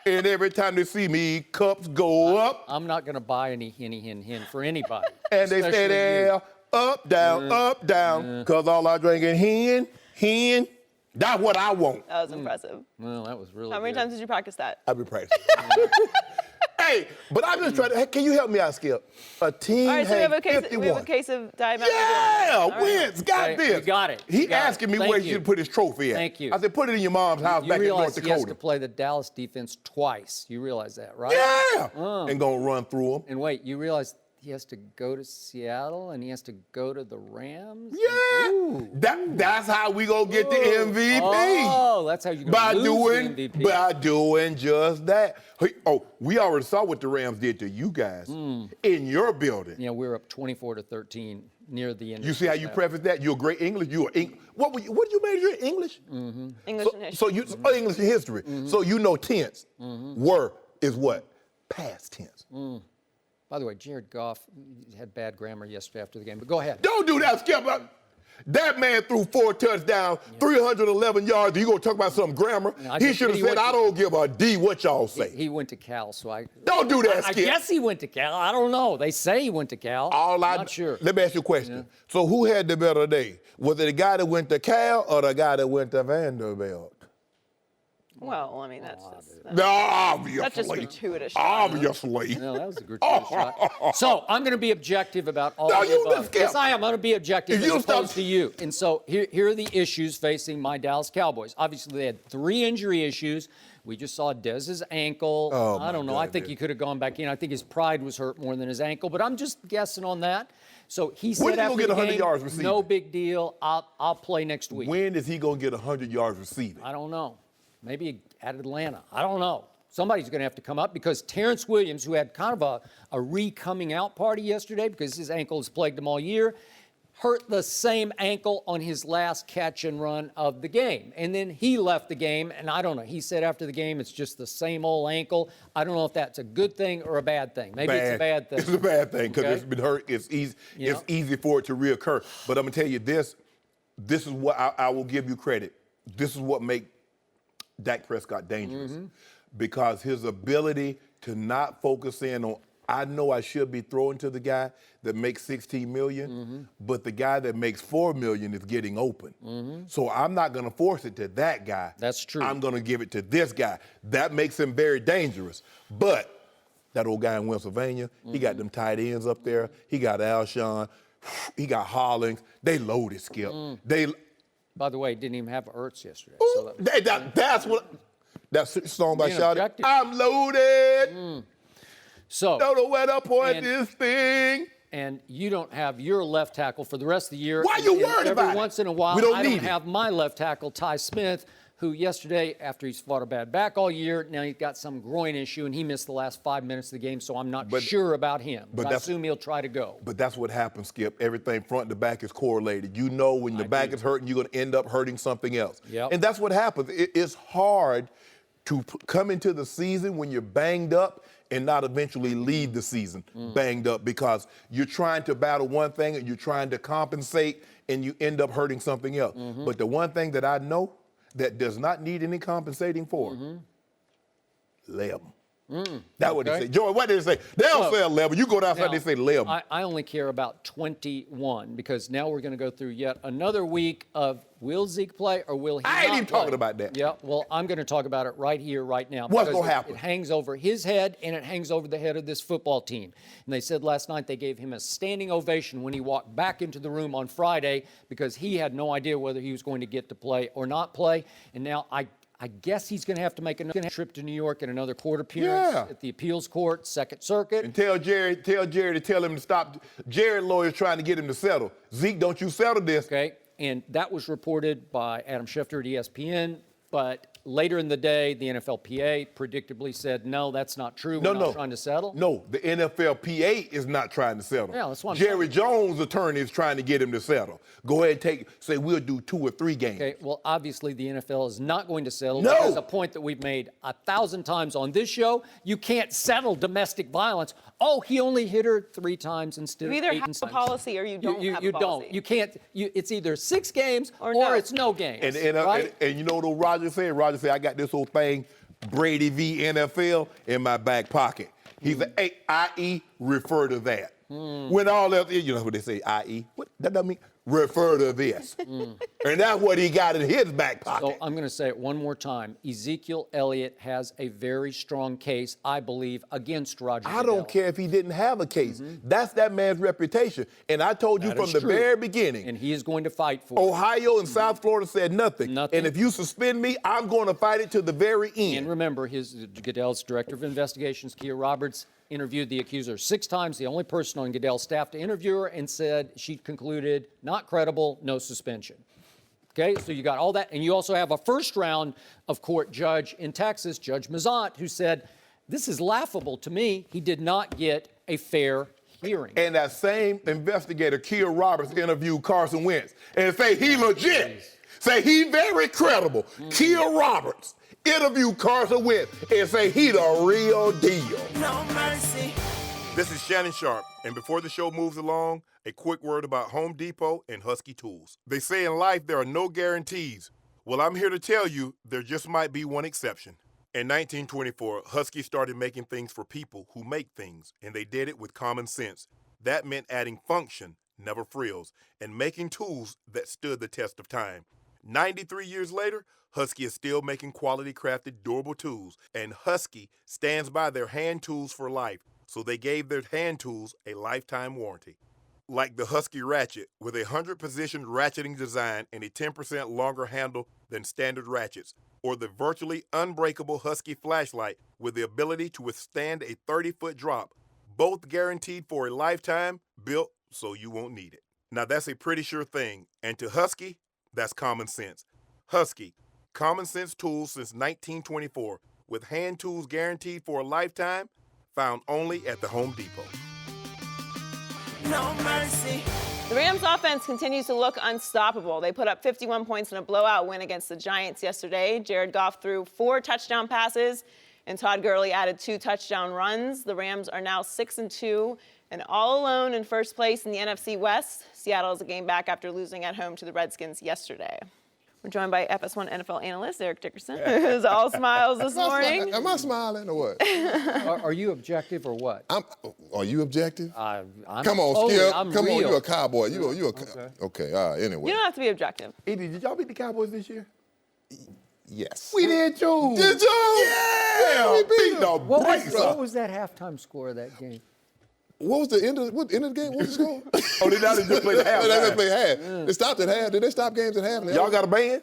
And every time they see me, cups go up. I'm not going to buy any hen for anybody. And they stay there, up, down, because all I drink is hen. That's what I want. That was impressive. Well, that was really How many times did you practice that? I've been practicing. Hey, but I'm just trying to, can you help me out, Skip? A team All right, so we have a 51. case of Diet Mountain Dew. Yeah, Wentz got this. You got it. He asking me where he should put his trophy at. Thank you. I said, put it in your mom's house back in North Dakota. He has to play the Dallas defense twice. You realize that, right? Yeah. And gonna run through them. And wait, you realize he has to go to Seattle and he has to go to the Rams? Yeah. That's how we gonna get the MVP. Oh, that's how you're gonna lose the MVP. By doing just that. Oh, we already saw what the Rams did to you guys in your building. Yeah, we're up 24-13 near the end. You see how you preface that? You're great English. What did you major in? English? English and history. English and history. So you know tense. Were is what? Past tense. By the way, Jared Goff had bad grammar yesterday after the game, but go ahead. Don't do that, Skip. That man threw 4 touchdowns, 311 yards. You gonna talk about some grammar? He should have said, I don't give a D what y'all say. He went to Cal, so Don't do that, Skip. I guess he went to Cal. I don't know. They say he went to Cal. Not sure. Let me ask you a question. So who had the better day? Was it the guy that went to Cal or the guy that went to Vanderbilt? Well, I mean, that's Obviously. just gratuitous. Obviously. No, that was a gratuitous shot. So I'm going to be objective about all of the above. Yes, I am. I'm going to be objective as opposed to you. And so here are the issues facing my Dallas Cowboys. Obviously, they had 3 injury issues. We just saw Dez's ankle. I don't know. I think he could have gone back in. I think his pride was hurt more than his ankle, but I'm just guessing on that. So he said after the game, no big deal. I'll play next week. When is he going to get 100 yards receiving? I don't know. Maybe at Atlanta. I don't know. Somebody's going to have to come up because Terrence Williams, who had kind of a re-coming out party yesterday because his ankle has plagued him all year, hurt the same ankle on his last catch and run of the game. And then he left the game, and I don't know. He said after the game it's just the same old ankle. I don't know if that's a good thing or a bad thing. Maybe it's a bad thing. It's a bad thing because it's been hurt. It's easy. It's easy for it to reoccur. But I'm gonna tell you this. This is what I will give you credit. This is what makes Dak Prescott dangerous because his ability to not focus in on, I know I should be throwing to the guy that makes $16 million, but the guy that makes $4 million is getting open. So I'm not going to force it to that guy. That's true. I'm going to give it to this guy. That makes him very dangerous. But that old guy in Pennsylvania, he got them tight ends up there. He got Alshon. He got Hollings. They loaded, Skip. By the way, didn't even have Ertz yesterday. Ooh, So that's what that song by Being Shawty. objective. I'm loaded. So Don't know where to point this thing. and you don't have your left tackle for the rest of the year. Why you And worried about it? Every once in a while, We don't I need don't it. have my left tackle, Ty Smith, who yesterday, after he's fought a bad back all year, now he's got some groin issue, and he missed the last 5 minutes of the game, so I'm not sure about him. But I assume he'll try to go. But that's what happens, Skip. Everything front to back is correlated. You know when the back is hurting, you're going to end up hurting something else. Yep. And that's what happens. It's hard to come into the season when you're banged up and not eventually leave the season banged up because you're trying to battle one thing and you're trying to compensate and you end up hurting something else. But the one thing that I know that does not need any compensating for, lay 'em. That's what they say. Joy, what did they say? They don't say 11. You go outside, Now, they say 11. I only care about 21 because now we're going to go through yet another week of will Zeke play or will he I ain't not even play? talking about that. Yeah, well, I'm going to talk about it right here, right now. What's because gonna happen? It hangs over his head and it hangs over the head of this football team. And they said last night they gave him a standing ovation when he walked back into the room on Friday because he had no idea whether he was going to get to play or not play. And now I guess he's going to have to make another trip to New York and another court appearance at the appeals court, Second Circuit. And tell Jerry to tell him to stop. Jared lawyer's trying to get him to settle. Zeke, don't you settle this. Okay, and that was reported by Adam Schefter at ESPN, but later in the day, the NFLPA predictably said, no, that's not true. We're not trying to settle. No, the NFLPA is not trying to settle. Yeah, that's what I'm Jerry saying. Jones' attorney is trying to get him to settle. Go ahead and say we'll do 2 or 3 games. Okay, well, obviously the NFL is not going to settle. No. Because a point that we've made 1,000 times on this show, you can't settle domestic violence. Oh, he only hit her 3 times instead of 8 You either have times. a policy or you don't have a You policy. don't. You can't. It's either 6 games or no. it's no games. And you know what Roger said? Roger said, I got this whole thing, Brady v. NFL, in my back pocket. He said, hey, i.e., refer to that. When all else, you know what they say, i.e.? What that doesn't mean? Refer to this. And that's what he got in his back pocket. So I'm going to say it one more time. Ezekiel Elliott has a very strong case, I believe, against Roger I Goodell. don't care if he didn't have a case. That's that man's reputation. And I told you That from is the true. very beginning, And he is going to fight for it. Ohio and South Florida said nothing. Nothing. And if you suspend me, I'm going to fight it to the very end. And remember, Goodell's director of investigations, Kia Roberts, interviewed the accuser 6 times, the only person on Goodell's staff to interview her, and said she concluded not credible, no suspension. Okay, so you got all that. And you also have a first round of court judge in Texas, Judge Mazant, who said, this is laughable to me. He did not get a fair hearing. And that same investigator, Kia Roberts, interviewed Carson Wentz and say he legit. Say he very credible. Kia Roberts interviewed Carson Wentz and say he the real deal. No mercy. This is Shannon Sharpe, and before the show moves along, a quick word about Home Depot and Husky Tools. They say in life there are no guarantees. Well, I'm here to tell you there just might be one exception. In 1924, Husky started making things for people who make things, and they did it with common sense. That meant adding function, never frills, and making tools that stood the test of time. 93 years later, Husky is still making quality-crafted, durable tools, and Husky stands by their hand tools for life, so they gave their hand tools a lifetime warranty. Like the Husky Ratchet, with a 100-position ratcheting design and a 10% longer handle than standard ratchets, or the virtually unbreakable Husky Flashlight with the ability to withstand a 30-foot drop, both guaranteed for a lifetime, built so you won't need it. Now that's a pretty sure thing, and to Husky, that's common sense. Husky, common sense tools since 1924, with hand tools guaranteed for a lifetime, found only at the Home Depot. No mercy. The Rams offense continues to look unstoppable. They put up 51 points in a blowout win against the Giants yesterday. Jared Goff threw 4 touchdown passes, and Todd Gurley added 2 touchdown runs. The Rams are now 6-2 and all alone in first place in the NFC West. Seattle is a game back after losing at home to the Redskins yesterday. We're joined by FS1 NFL analyst Eric Dickerson, who's all smiles this morning. Am I smiling or what? Are you objective or what? Are you objective? I'm Come on, Skip. I'm Come real. on, you a cowboy. You okay. All right, anyway. You don't have to be objective. Edie, did y'all beat the Cowboys this year? Yes. We did too. Did y'all? Yeah, we beat beat the What brakes was, off. what was that halftime score of that game? What was the end of the game? What was the score? Oh, they just played the half. They just played half. They stopped at half. Did they stop games at half? Y'all got a band?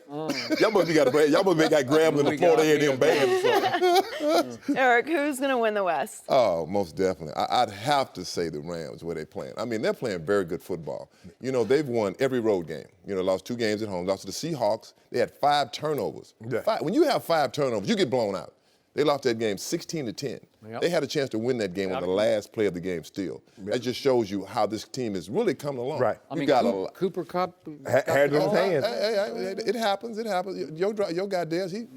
Y'all must be got a band. Y'all must be got Grambling and Florida A&M bands. Eric, who's going to win the West? Oh, most definitely. I'd have to say the Rams where they're playing. I mean, they're playing very good football. You know, they've won every road game. You know, lost 2 games at home. Lost to the Seahawks. They had 5 turnovers. Yeah. When you have 5 turnovers, you get blown out. They lost that game 16-10. Yep. They had a chance to win that game on the last play of the game still. That just shows you how this team is really coming along. Right. I mean, Cooper Kupp Had it in his hands. Hey, it happens. It happens. Your guy Dez,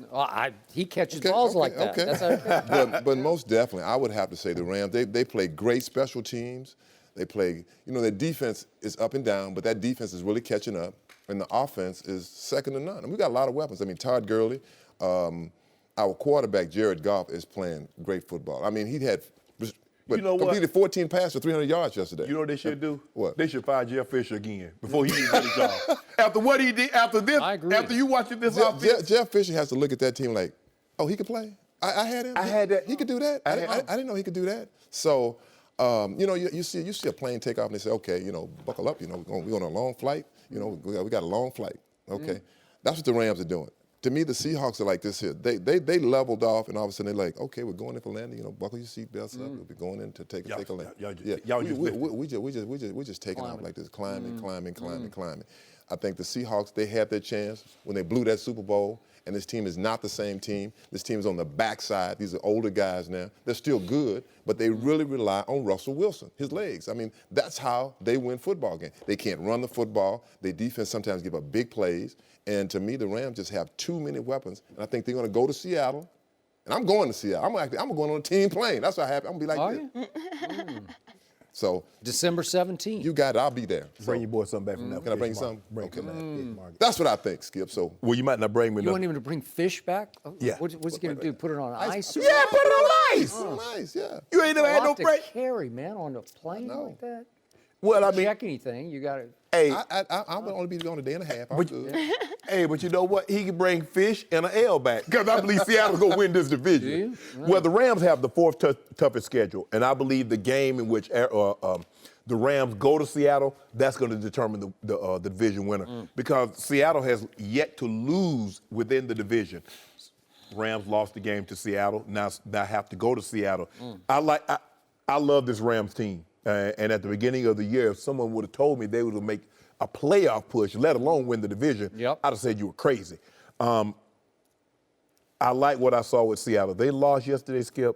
he catches balls like that. Okay. That's okay. but most definitely, I would have to say the Rams. They play great special teams. They play. You know, their defense is up and down, but that defense is really catching up, and the offense is second to none. And we got a lot of weapons. I mean, Todd Gurley. Our quarterback, Jared Goff, is playing great football. I mean, he had completed 14 passes for 300 yards yesterday. You know what they should do? What? They should fire Jeff Fisher again before he did his job. After what he did, after this, I agree. after you watching this offense. Jeff Fisher has to look at that team like, oh, he could play? I had him. I had that. He could do that? I didn't know he could do that. So, you know, you see a plane take off and they say, okay, you know, buckle up. You know, we're on a long flight. You know, we got a long flight. Okay. That's what the Rams are doing. To me, the Seahawks are like this here. They leveled off, and all of a sudden they're like, okay, we're going in for landing. You know, buckle your seatbelts up. We'll be going in to take a land. We're just taking off like this, climbing. I think the Seahawks, they had their chance when they blew that Super Bowl, and this team is not the same team. This team is on the backside. These are older guys now. They're still good, but they really rely on Russell Wilson, his legs. I mean, that's how they win football games. They can't run the football. Their defense sometimes give up big plays. And to me, the Rams just have too many weapons. And I think they're going to go to Seattle. And I'm going to Seattle. I'm going on a team plane. That's what I have. I'm going to be like this. So December 17th. you got it. I'll be there. Bring your boy something back from that. Can I bring you something? Bring Okay. him back. That's what I think, Skip. So Well, you might not bring me. You want him to bring fish back? Yeah. What's he going to do? Put it on ice? Yeah, put it on ice. nice, yeah. You ain't never A had no lot to break. carry, man, on a plane know. like that. Well, I mean, Check anything, you got to. hey, I'm going to only be gone a day and a half. I'm good. hey, but you know what? He can bring fish and an L back because I believe Seattle's going to win this division. Do you? Well, the Rams have the 4th toughest schedule, and I believe the game in which the Rams go to Seattle, that's going to determine the division winner because Seattle has yet to lose within the division. Rams lost the game to Seattle. Now have to go to Seattle. I love this Rams team. And at the beginning of the year, if someone would have told me they would make a playoff push, let alone win the division, I'd have said you were crazy. I like what I saw with Seattle. They lost yesterday, Skip,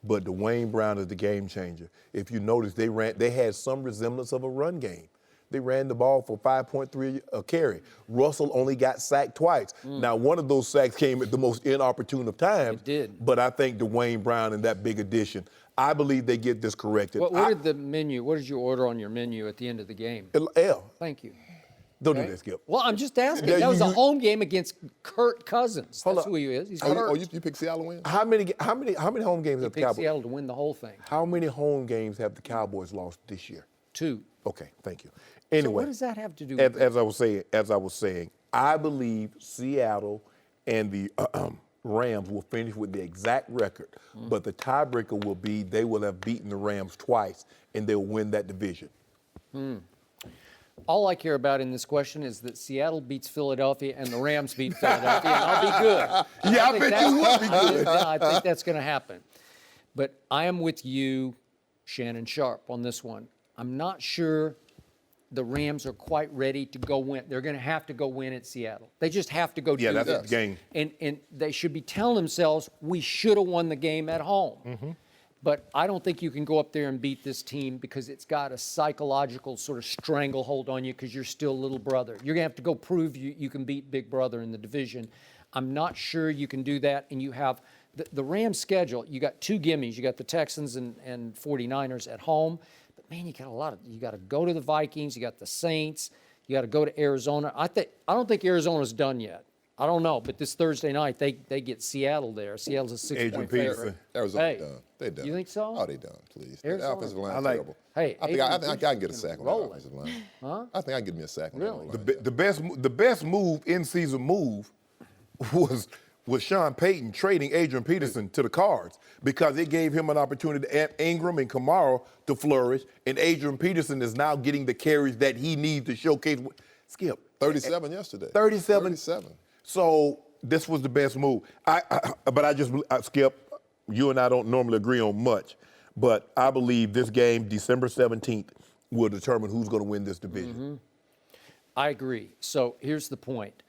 but Dwayne Brown is the game changer. If you notice, they had some resemblance of a run game. They ran the ball for 5.3 a carry. Russell only got sacked twice. Now, one of those sacks came at the most inopportune of times. It did. But I think Dwayne Brown and that big addition, I believe they get this corrected. What did you order on your menu at the end of the game? L. Thank you. Don't do that, Skip. Well, I'm just asking. Yeah, That was a you- home game against Kirk Cousins. Hold That's up. who he is. He's Oh, hurt. you pick Seattle win? How many home games have the Picked Cowboys? Seattle to win the whole thing. How many home games have the Cowboys lost this year? 2. Okay, thank you. Anyway, what does that have to do with as I was saying, I believe Seattle and the Rams will finish with the exact record, but the tiebreaker will be they will have beaten the Rams twice and they'll win that division. All I care about in this question is that Seattle beats Philadelphia and the Rams beat Philadelphia, and I'll be good. Yeah, I bet you will be good. I think that's going to happen. But I am with you, Shannon Sharpe, on this one. I'm not sure the Rams are quite ready to go win. They're going to have to go win at Seattle. They just have to go do that's this. the game. And they should be telling themselves, we should have won the game at home. But I don't think you can go up there and beat this team because it's got a psychological sort of stranglehold on you because you're still little brother. You're going to have to go prove you can beat big brother in the division. I'm not sure you can do that. And you have the Rams schedule. You got two gimmies. You got the Texans and 49ers at home. But, man, you got to go to the Vikings. You got the Saints. You got to go to Arizona. I don't think Arizona's done yet. I don't know, but this Thursday night, they get Seattle there. Seattle's a 6-point favorite. Arizona done. They done. You think so? Oh, they done, please. Arizona. The offensive line terrible. Hey, I think I can get a sack on the offensive line. Huh? I think I can get me a sack on Really? that line. The best move, in-season move, was Sean Payton trading Adrian Peterson to the Cards because it gave him an opportunity to add Ingram and Kamara to flourish, and Adrian Peterson is now getting the carries that he needs to showcase. Skip. 37 yesterday. 37. So this was the best move. Skip, you and I don't normally agree on much, but I believe this game, December 17th, will determine who's going to win this division. Mm-hmm. I agree. So here's the point.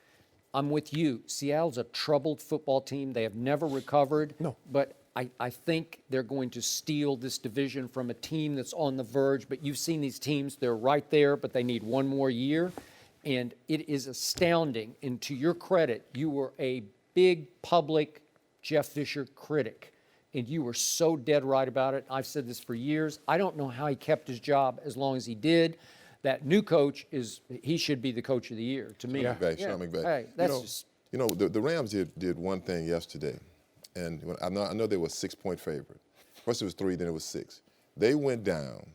I'm with you. Seattle's a troubled football team. They have never recovered. No. But I think they're going to steal this division from a team that's on the verge. But you've seen these teams. They're right there, but they need one more year. And it is astounding. And to your credit, you were a big public Jeff Fisher critic. And you were so dead right about it. I've said this for years. I don't know how he kept his job as long as he did. That new coach he should be the coach of the year to me. Sean McVay. Hey, that's the Rams did one thing yesterday, and I know they were a 6-point favorite. First it was 3, then it was 6. They went down,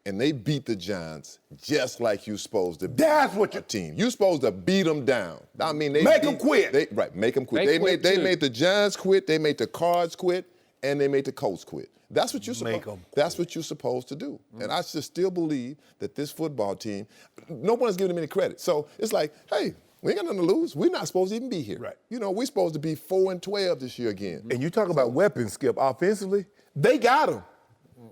and they beat the Giants just like you're supposed to. That's what your team. You're supposed to beat them down. I mean, make them quit. Make them quit. They made the Giants quit. They made the Cards quit, and they made the Colts quit. That's what you're supposed to do. And I just still believe that this football team, no one's giving them any credit. So it's like, hey, we ain't got nothing to lose. We're not supposed to even be here. Right. We're supposed to be 4-12 this year again. And you talk about weapons, Skip, offensively, they got them.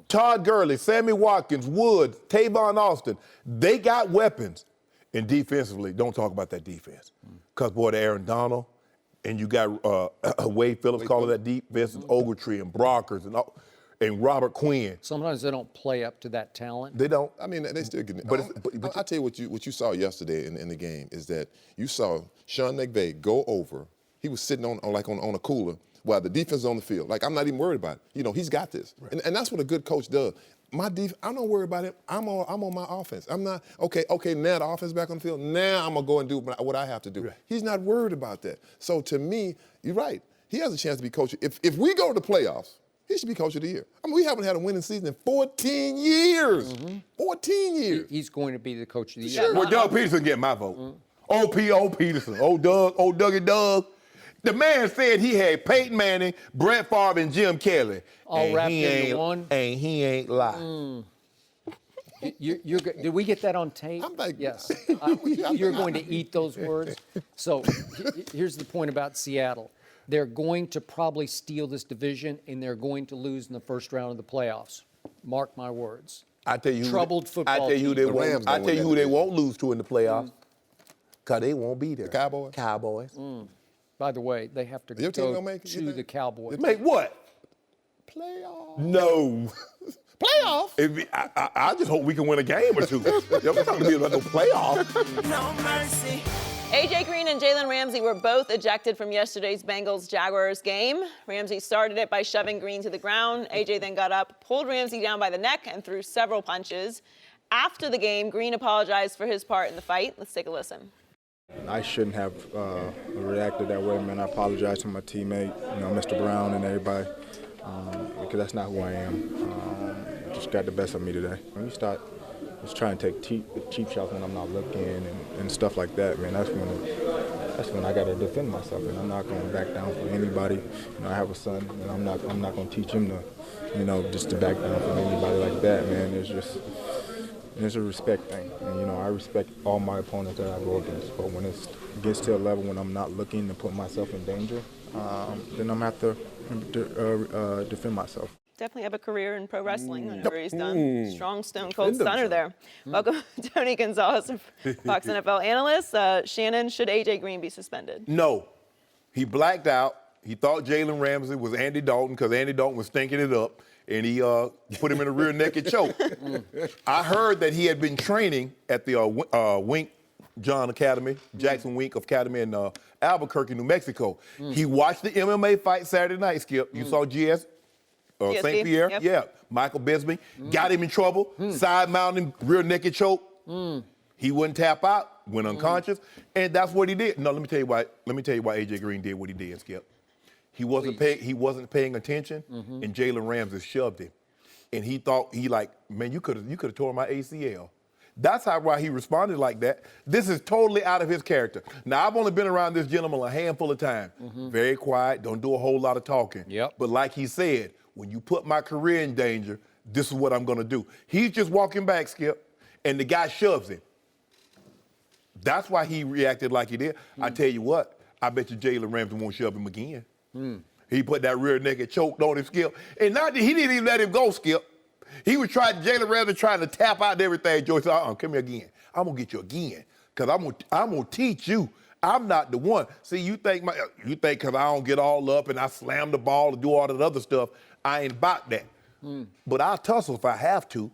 Todd Gurley, Sammy Watkins, Woods, Tavon Austin, they got weapons. And defensively, don't talk about that defense. Because, boy, the Aaron Donald, and you got Wade Phillips calling that defense, Ogletree and Brockers and Robert Quinn. sometimes they don't play up to that talent. They don't. I mean, they still get it. But I'll tell you what you saw yesterday in the game is that you saw Sean McVay go over. He was sitting on a cooler while the defense is on the field. Like, I'm not even worried about it. He's got this. Right. And that's what a good coach does. My defense, I'm not worried about it. I'm on my offense. I'm not, okay, now the offense back on the field. Now I'm going to go and do what I have to do. Right. He's not worried about that. So to me, you're right. He has a chance to be coach. If we go to the playoffs, he should be coach of the year. I mean, we haven't had a winning season in 14 years. 14 years. He's going to be the coach of the year. Sure. Well, Doug Peterson get my vote. Old Peterson. Old Dougie Doug. The man said he had Peyton Manning, Brett Favre, and Jim Kelly. All wrapped into one. And he ain't lie. Did we get that on tape? I'm like, yes. You're going to eat those words. So here's the point about Seattle. They're going to probably steal this division, and they're going to lose in the first round of the playoffs. Mark my words. I tell you, troubled football. I tell you team. who they won't lose to in the playoffs. Because they won't be there. The Cowboys. By the way, they have to Your team go gonna make it, to the Cowboys. Make what? Playoffs. No. Playoffs? I just hope we can win a game or two. We're not going to be about no playoffs. No mercy. A.J. Green and Jalen Ramsey were both ejected from yesterday's Bengals-Jaguars game. Ramsey started it by shoving Green to the ground. A.J. then got up, pulled Ramsey down by the neck, and threw several punches. After the game, Green apologized for his part in the fight. Let's take a listen. I shouldn't have reacted that way, man. I apologize to my teammate, Mr. Brown and everybody, because that's not who I am. Just got the best of me today. When you start just trying to take cheap shots when I'm not looking and stuff like that, man, that's when I got to defend myself, and I'm not going to back down for anybody. I have a son, and I'm not going to teach him to, just to back down from anybody like that, man. It's a respect thing, and I respect all my opponents that I go against. But when it gets to a level when I'm not looking to put myself in danger, then I'm going to have to defend myself. Definitely have a career in pro wrestling whenever he's done. Strong Stone Cold Stunner there. Welcome, Tony Gonzalez, Fox NFL analyst. Shannon, should A.J. Green be suspended? No. He blacked out. He thought Jalen Ramsey was Andy Dalton because Andy Dalton was stinking it up. and he put him in a rear naked choke. I heard that he had been training at the Wink John Academy, Jackson Wink Academy in Albuquerque, New Mexico. He watched the MMA fight Saturday night, Skip. You saw GS St. Pierre? Yep. Yeah. Michael Bisping got him in trouble, side mounting, rear naked choke. He wouldn't tap out, went unconscious, and that's what he did. No, let me tell you why AJ Green did what he did, Skip. He wasn't paying attention, and Jalen Ramsey shoved him. And he thought, man, you could have torn my ACL. That's why he responded like that. This is totally out of his character. Now, I've only been around this gentleman a handful of times. Very quiet, don't do a whole lot of talking. Yep. But like he said, when you put my career in danger, this is what I'm going to do. He's just walking back, Skip, and the guy shoves him. That's why he reacted like he did. I tell you what, I bet you Jalen Ramsey won't shove him again. He put that rear naked choke on him, Skip. And he didn't even let him go, Skip. He was Jalen Ramsey trying to tap out everything. Joey said, come here again. I'm going to get you again, because I'm going to teach you. I'm not the one. See, you think because I don't get all up and I slam the ball and do all that other stuff, I ain't about that. But I'll tussle if I have to.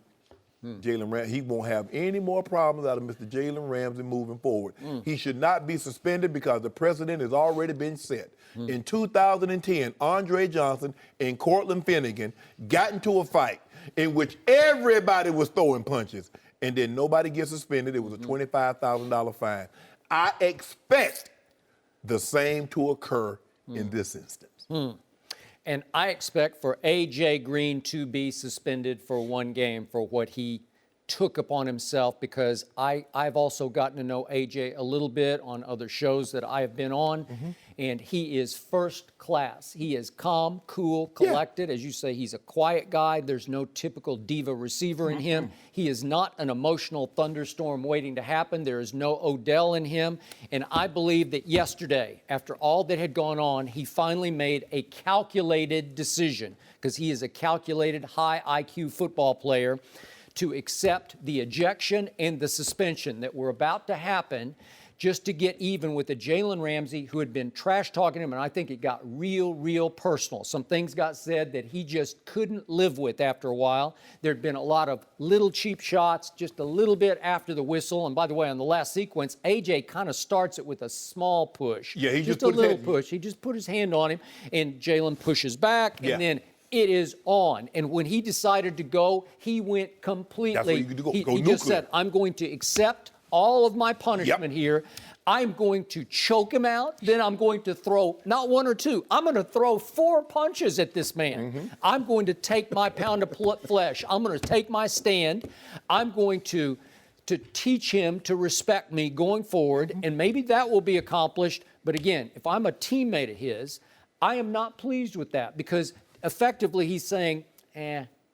Jalen Ramsey, he won't have any more problems out of Mr. Jalen Ramsey moving forward. He should not be suspended because the precedent has already been set. In 2010, Andre Johnson and Cortland Finnegan got into a fight in which everybody was throwing punches, and then nobody gets suspended. It was a $25,000 fine. I expect the same to occur in this instance. And I expect for A.J. Green to be suspended for one game for what he took upon himself, because I've also gotten to know A.J. a little bit on other shows that I have been on, and he is first class. He is calm, cool, collected. As you say, he's a quiet guy. There's no typical diva receiver in him. He is not an emotional thunderstorm waiting to happen. There is no Odell in him. And I believe that yesterday, after all that had gone on, he finally made a calculated decision, because he is a calculated, high IQ football player, to accept the ejection and the suspension that were about to happen just to get even with the Jalen Ramsey, who had been trash-talking him, and I think it got real personal. Some things got said that he just couldn't live with after a while. There'd been a lot of little cheap shots, just a little bit after the whistle. And by the way, on the last sequence, A.J. kind of starts it with a small push. Yeah, he just a little push. He just put his hand on him, and Jalen pushes back, and then it is on. And when he decided to go, he went completely. That's what you do. He just said, I'm going to accept all of my punishment here. I'm going to choke him out. Then I'm going to throw not one or two. I'm going to throw 4 punches at this man. I'm going to take my pound of flesh. I'm going to take my stand. I'm going to teach him to respect me going forward. And maybe that will be accomplished. But again, if I'm a teammate of his, I am not pleased with that, because effectively he's saying,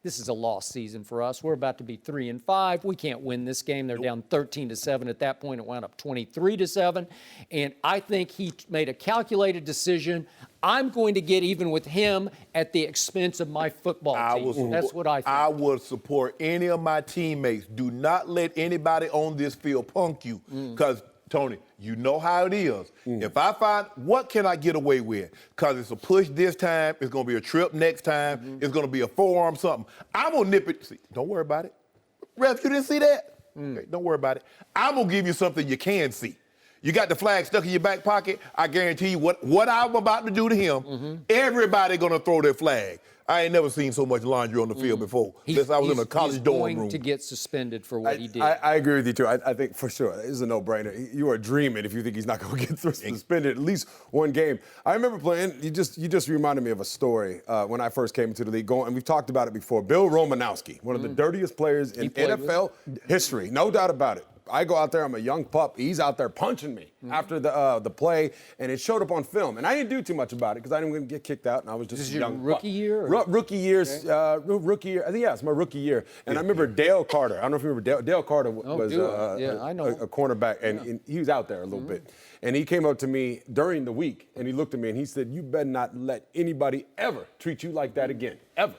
this is a lost season for us. We're about to be 3-5. We can't win this game. They're down 13-7 at that point. It wound up 23-7. And I think he made a calculated decision. I'm going to get even with him at the expense of my football team. That's what I think. I would support any of my teammates. Do not let anybody on this field punk you, because Tony, you know how it is. If I find, what can I get away with? Because it's a push this time, it's going to be a trip next time, it's going to be a forearm something. I'm going to nip it. See, don't worry about it. Ref, you didn't see that? Okay, don't worry about it. I'm going to give you something you can see. You got the flag stuck in your back pocket, I guarantee you what I'm about to do to him, everybody going to throw their flag. I ain't never seen so much laundry on the field before since I was in a college dorm room. He's going to get suspended for what he did. I agree with you, too. I think, for sure, it's a no-brainer. You are dreaming if you think he's not going to get suspended at least one game. I remember playing, you just reminded me of a story when I first came into the league, and we've talked about it before. Bill Romanowski, one of the dirtiest players in NFL history, no doubt about it. I go out there, I'm a young pup. He's out there punching me after the play, and it showed up on film. And I didn't do too much about it because I didn't get kicked out, and I was just a young rookie year? Rookie years, rookie year. I think, it's my rookie year. And I remember Dale Carter. I don't know if you remember Dale Carter was I know. a cornerback, and he was out there a little bit. And he came up to me during the week, and he looked at me, and he said, you better not let anybody ever treat you like that again, ever.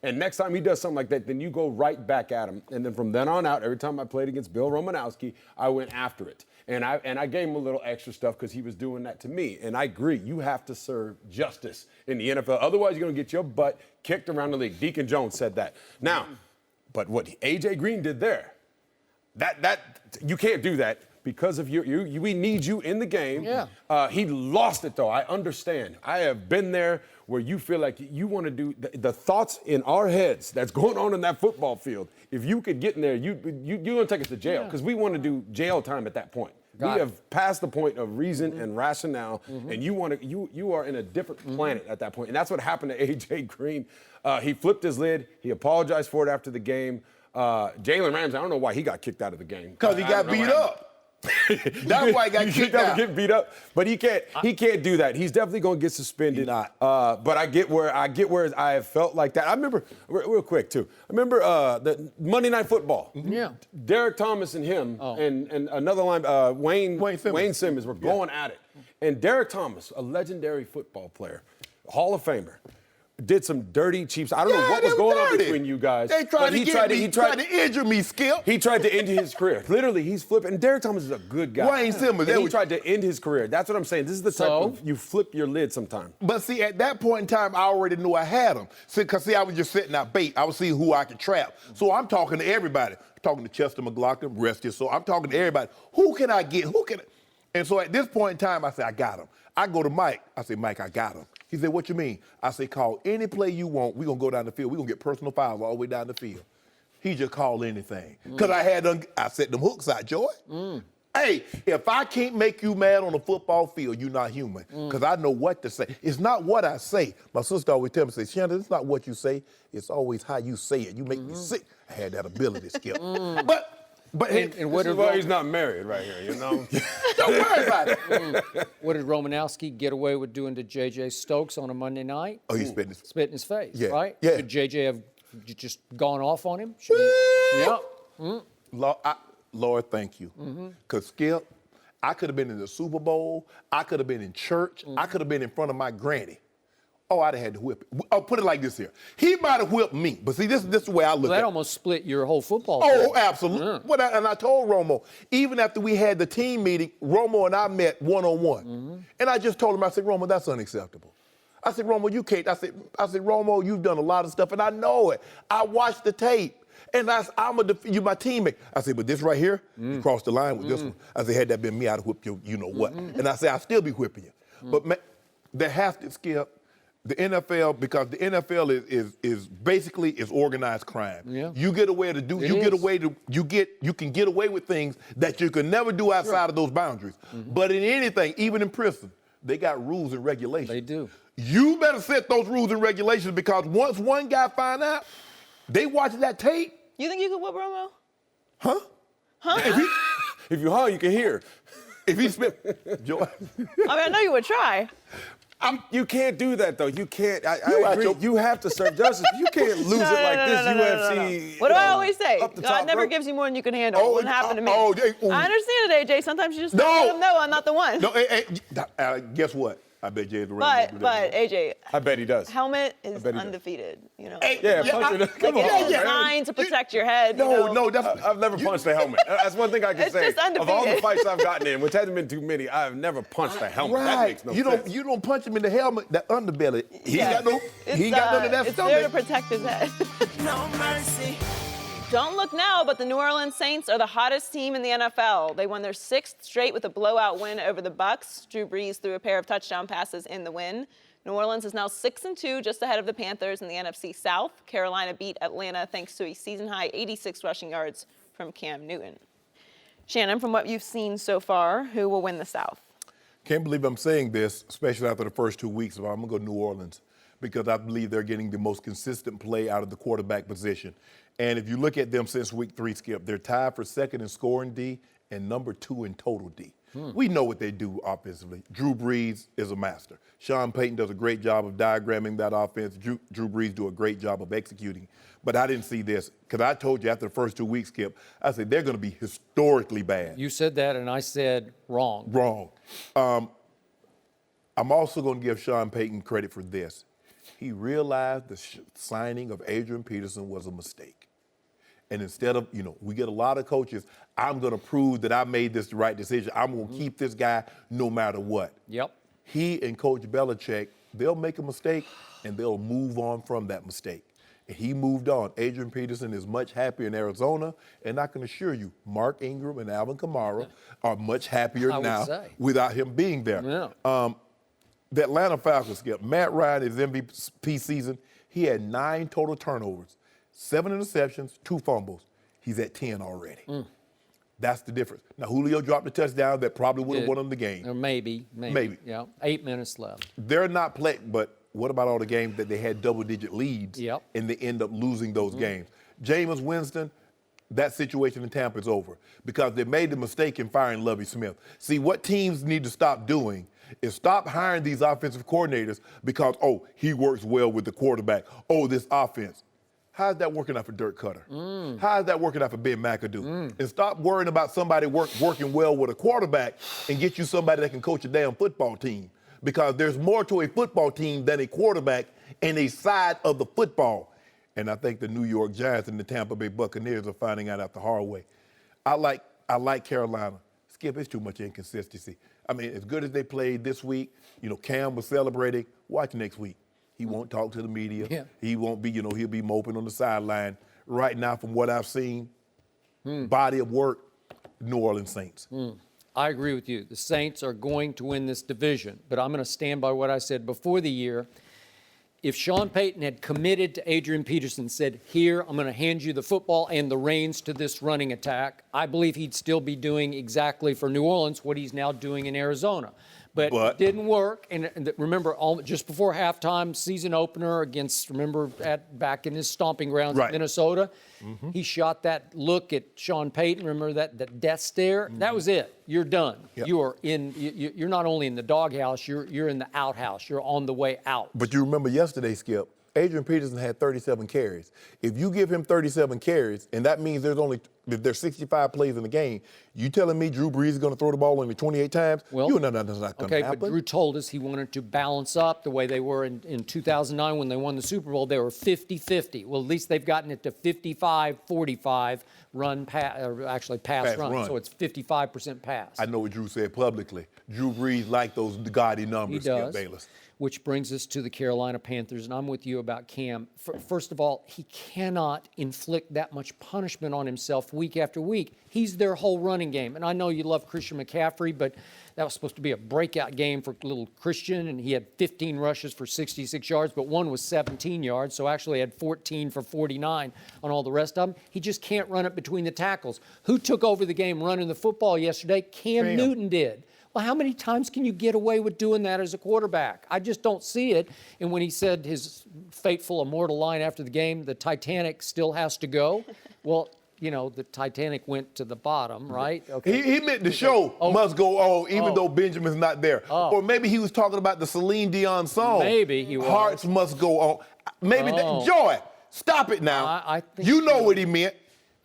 And next time he does something like that, then you go right back at him. And then from then on out, every time I played against Bill Romanowski, I went after it. And I gave him a little extra stuff because he was doing that to me. And I agree, you have to serve justice in the NFL. Otherwise, you're going to get your butt kicked around the league. Deacon Jones said that. Now, but what A.J. Green did there, that you can't do that. Because of we need you in the game. Yeah. He lost it, though. I understand. I have been there where you feel like you want to do the thoughts in our heads that's going on in that football field. If you could get in there, you're going to take us to jail because we want to do jail time at that point. We have passed the point of reason and rationale, and you are in a different planet at that point. And that's what happened to A.J. Green. He flipped his lid. He apologized for it after the game. Jalen Ramsey, I don't know why he got kicked out of the game. Because he got beat up. That's why he got kicked out. Get beat up, but he can't do that. He's definitely going to get suspended. But I get where I have felt like that. I remember real quick too. I remember the Monday Night Football. Yeah. Derek Thomas and him and another line Wayne Simmons were going at it, and Derek Thomas, a legendary football player, Hall of Famer, did some dirty cheap. I don't know what was going on between you guys. They tried to injure me, Skip. He tried to end his career. Literally, he's flipping. And Derek Thomas is a good guy. Wayne Simmons. And he tried to end his career. That's what I'm saying. This is the type of you flip your lid sometime. But see, at that point in time, I already knew I had him. Because I was just setting out bait. I was seeing who I could trap. So I'm talking to everybody. I'm talking to Chester McLaughlin, rest his soul. I'm talking to everybody. Who can I get? And so at this point in time, I said, I got him. I go to Mike. I say, Mike, I got him. He said, what you mean? I say, call any play you want. We're going to go down the field. We're going to get personal fouls all the way down the field. He just called anything. Because I set them hooks out, Joy. Hey, if I can't make you mad on a football field, you're not human. Because I know what to say. It's not what I say. My sister always tells me, Shannon, it's not what you say. It's always how you say it. You make me sick. I had that ability, Skip. But this is why he's not married right here, you know? Don't worry about it. What did Romanowski get away with doing to J.J. Stokes on a Monday night? Oh, he spit in his face, yeah. right? Yeah. Should J.J. have just gone off on him? Lord, thank you. Because, Skip, I could have been in the Super Bowl. I could have been in church. I could have been in front of my granny. Oh, I'd have had to whip it. I'll put it like this here. He might have whipped me, but see, this is the way I look at it. That almost split your whole football team. team. Oh, absolutely. And I told Romo, even after we had the team meeting, Romo and I met one-on-one. And I just told him, I said, Romo, that's unacceptable. I said, Romo, you can't. I said, Romo, you've done a lot of stuff, and I know it. I watched the tape. And you my teammate. I said, but this right here, you crossed the line with this one. I said, had that been me, I'd have whipped you, you know what. And I said, I'll still be whipping you. But man, there has to, Skip, the NFL, because the NFL is basically organized crime. Yeah. You get away to do, you can get away with things that you can never do outside of those boundaries. But in anything, even in prison, they got rules and regulations. They do. You better set those rules and regulations, because once one guy find out, they watch that tape. You think you could whip Romo? Huh? If you holler, you can hear. If he spit, Joy. I know you would try. You can't do that, though. You can't. I agree. You have to serve justice. You can't lose it like this. UFC. What do I always say? God never rope. gives you more than you can handle. It wouldn't happen to me. I understand it, AJ. Sometimes you just let them know I'm not the one. No, guess what? I bet Jay's the But AJ, I bet he does. Helmet is undefeated. You know. Come on, it's designed to protect your head. I've never punched a helmet. That's one thing I can say. It's just undefeated. Of all the fights I've gotten in, which hasn't been too many, I've never punched a helmet. Right. That makes no sense. You don't punch him in the helmet, that underbelly. He ain't got none of that It's stomach. there to protect his head. No mercy. Don't look now, but the New Orleans Saints are the hottest team in the NFL. They won their 6th straight with a blowout win over the Bucs. Drew Brees threw a pair of touchdown passes in the win. New Orleans is now 6-2, just ahead of the Panthers in the NFC South. Carolina beat Atlanta thanks to a season-high 86 rushing yards from Cam Newton. Shannon, from what you've seen so far, who will win the South? Can't believe I'm saying this, especially after the first 2 weeks, but I'm going to go New Orleans, because I believe they're getting the most consistent play out of the quarterback position. And if you look at them since week 3, Skip, they're tied for 2nd in scoring D and number 2 in total D. We know what they do offensively. Drew Brees is a master. Sean Payton does a great job of diagramming that offense. Drew Brees do a great job of executing. But I didn't see this, because I told you after the first 2 weeks, Skip, I said they're going to be historically bad. You said that, and I said wrong. Wrong. I'm also going to give Sean Payton credit for this. He realized the signing of Adrian Peterson was a mistake. And instead of, we get a lot of coaches, I'm going to prove that I made this the right decision. I'm going to keep this guy no matter what. Yep. He and Coach Belichick, they'll make a mistake and they'll move on from that mistake. And he moved on. Adrian Peterson is much happier in Arizona, and I can assure you, Mark Ingram and Alvin Kamara are much happier now without him being there. Yeah. The Atlanta Falcons, Matt Ryan, his MVP season, he had 9 total turnovers, 7 interceptions, 2 fumbles. He's at 10 already. That's the difference. Now, Julio dropped a touchdown that probably would have won him the game. Or maybe. Yeah, 8 minutes left. They're not playing, but what about all the games that they had double-digit leads and they end up losing those games? Jameis Winston, that situation in Tampa is over because they made the mistake in firing Lovie Smith. See, what teams need to stop doing is stop hiring these offensive coordinators because, he works well with the quarterback. This offense. How's that working out for Dirk Cutter? How's that working out for Ben McAdoo? And stop worrying about somebody working well with a quarterback and get you somebody that can coach a damn football team. Because there's more to a football team than a quarterback and a side of the football. And I think the New York Giants and the Tampa Bay Buccaneers are finding out the hard way. I like Carolina. Skip, it's too much inconsistency. I mean, as good as they played this week, Cam was celebrating. Watch next week. He won't talk to the media. Yeah. He won't be, he'll be moping on the sideline. Right now, from what I've seen, body of work, New Orleans Saints. I agree with you. The Saints are going to win this division, but I'm going to stand by what I said before the year. If Sean Payton had committed to Adrian Peterson, said, here, I'm going to hand you the football and the reins to this running attack, I believe he'd still be doing exactly for New Orleans what he's now doing in Arizona. But it didn't work. And remember, just before halftime, season opener against, back in his stomping grounds in Minnesota, he shot that look at Sean Payton. Remember that death stare? That was it. You're done. Yep. You're not only in the doghouse, you're in the outhouse. You're on the way out. But you remember yesterday, Skip, Adrian Peterson had 37 carries. If you give him 37 carries, and that means there's 65 plays in the game, you telling me Drew Brees is going to throw the ball only 28 times? Well, that's not going to happen. Okay, but Drew told us he wanted to balance up the way they were in 2009 when they won the Super Bowl. They were 50-50. Well, at least they've gotten it to 55-45 pass run. So it's 55% pass. I know what Drew said publicly. Drew Brees liked those gaudy numbers, Skip Bayless. Which brings us to the Carolina Panthers, and I'm with you about Cam. First of all, he cannot inflict that much punishment on himself week after week. He's their whole running game. And I know you love Christian McCaffrey, but that was supposed to be a breakout game for little Christian, and he had 15 rushes for 66 yards, but one was 17 yards, so actually had 14 for 49 on all the rest of them. He just can't run it between the tackles. Who took over the game running the football yesterday? Cam Newton did. Well, how many times can you get away with doing that as a quarterback? I just don't see it. And when he said his fateful, immortal line after the game, the Titanic still has to go, well, the Titanic went to the bottom, right? Okay. He meant the show must go on, even though Benjamin's not there. Or maybe he was talking about the Celine Dion song. Maybe he was. Hearts must go on. Maybe Joy, stop it now. I think you know what he meant.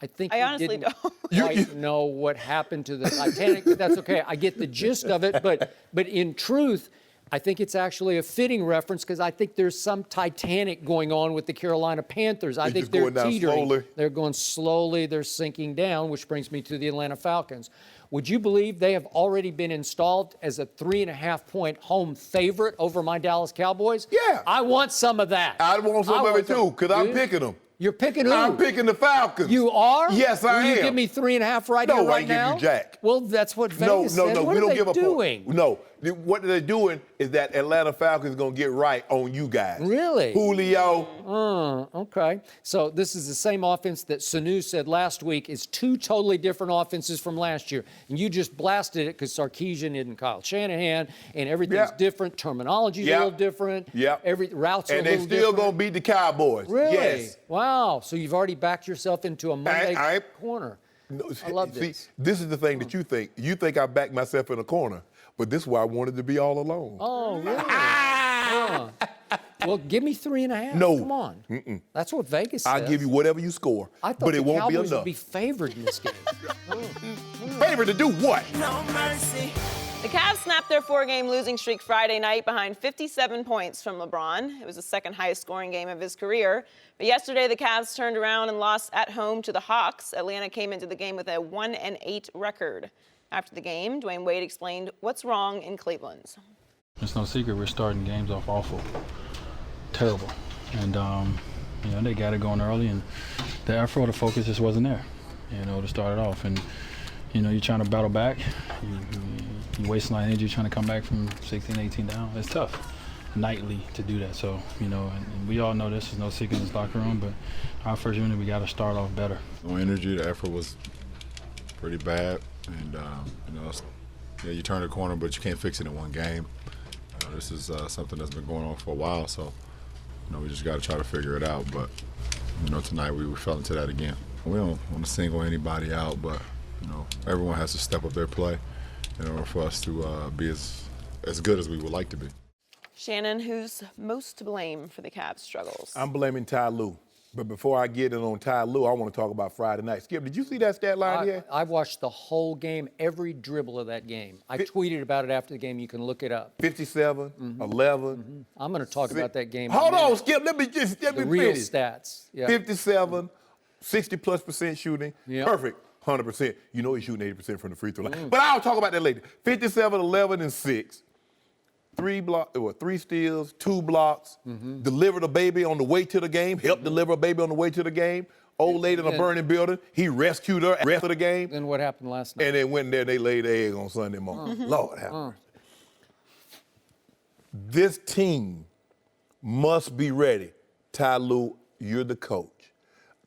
I think I honestly didn't don't. quite know what happened to the Titanic, but that's okay. I get the gist of it, but in truth, I think it's actually a fitting reference because I think there's some Titanic going on with the Carolina Panthers. I think they're teetering. Slowly. They're going slowly. They're sinking down, which brings me to the Atlanta Falcons. Would you believe they have already been installed as a 3.5-point home favorite over my Dallas Cowboys? Yeah. I want some of that. I want some of it too because I'm picking them. You're picking who? I'm picking the Falcons. You are? Yes, I am. Will you give me 3.5 right now? here, No, right I now? give you Jack. Well, that's what Vegas said. No, what we don't give a a doing? No, what they're doing is that Atlanta Falcons going to get right on you guys. Really? Julio. Okay. So this is the same offense that Sanu said last week is 2 totally different offenses from last year. And you just blasted it because Sarkisian isn't Kyle Shanahan, and everything's different. Terminology's a little different. Every routes are a little different. And they still going to beat the Cowboys. Really? Yes. Wow. So you've already backed yourself into a Monday corner. No, I love this. See, this is the thing that you think. You think I backed myself in a corner, but this is why I wanted to be all alone. Oh, really? Well, give me 3.5. No. Come on. That's what Vegas says. I'll give you whatever you score, I thought but it the won't Cowboys be enough. would be favored in this game. Favored to do what? No mercy. The Cavs snapped their 4-game losing streak Friday night behind 57 points from LeBron. It was the second highest scoring game of his career. But yesterday, the Cavs turned around and lost at home to the Hawks. Atlanta came into the game with a 1-8 record. After the game, Dwayne Wade explained what's wrong in Cleveland. It's no secret we're starting games off awful, terrible. And, they got it going early, and the effort or the focus just wasn't there, to start it off. And, you're trying to battle back. You waste a lot of energy trying to come back from 16, 18 down. It's tough nightly to do that. So, and we all know this is no secret in this locker room, but our first unit, we got to start off better. No energy, the effort was pretty bad. And, you turn the corner, but you can't fix it in one game. This is something that's been going on for a while, so, we just got to try to figure it out. But, tonight we fell into that again. We don't want to single anybody out, but, everyone has to step up their play in order for us to be as good as we would like to be. Shannon, who's most to blame for the Cavs' struggles? I'm blaming Ty Lue. But before I get in on Ty Lue, I want to talk about Friday night. Skip, did you see that stat line here? I watched the whole game, every dribble of that game. I tweeted about it after the game. You can look it up. 57, 11. I'm going to talk about that game. Hold on, Skip. Let me real finish. Stats. Yeah. 57, 60+% shooting. Yep. Perfect. 100%. He's shooting 80% from the free throw line. But I'll talk about that later. 57, 11, and 6. 3 steals, 2 blocks. Delivered a baby on the way to the game. Helped deliver a baby on the way to the game. Old lady in a burning building. He rescued her after the game. Then what happened last night? And they went in there and they laid the egg on Sunday morning. Lord have mercy. This team must be ready. Ty Lue, you're the coach.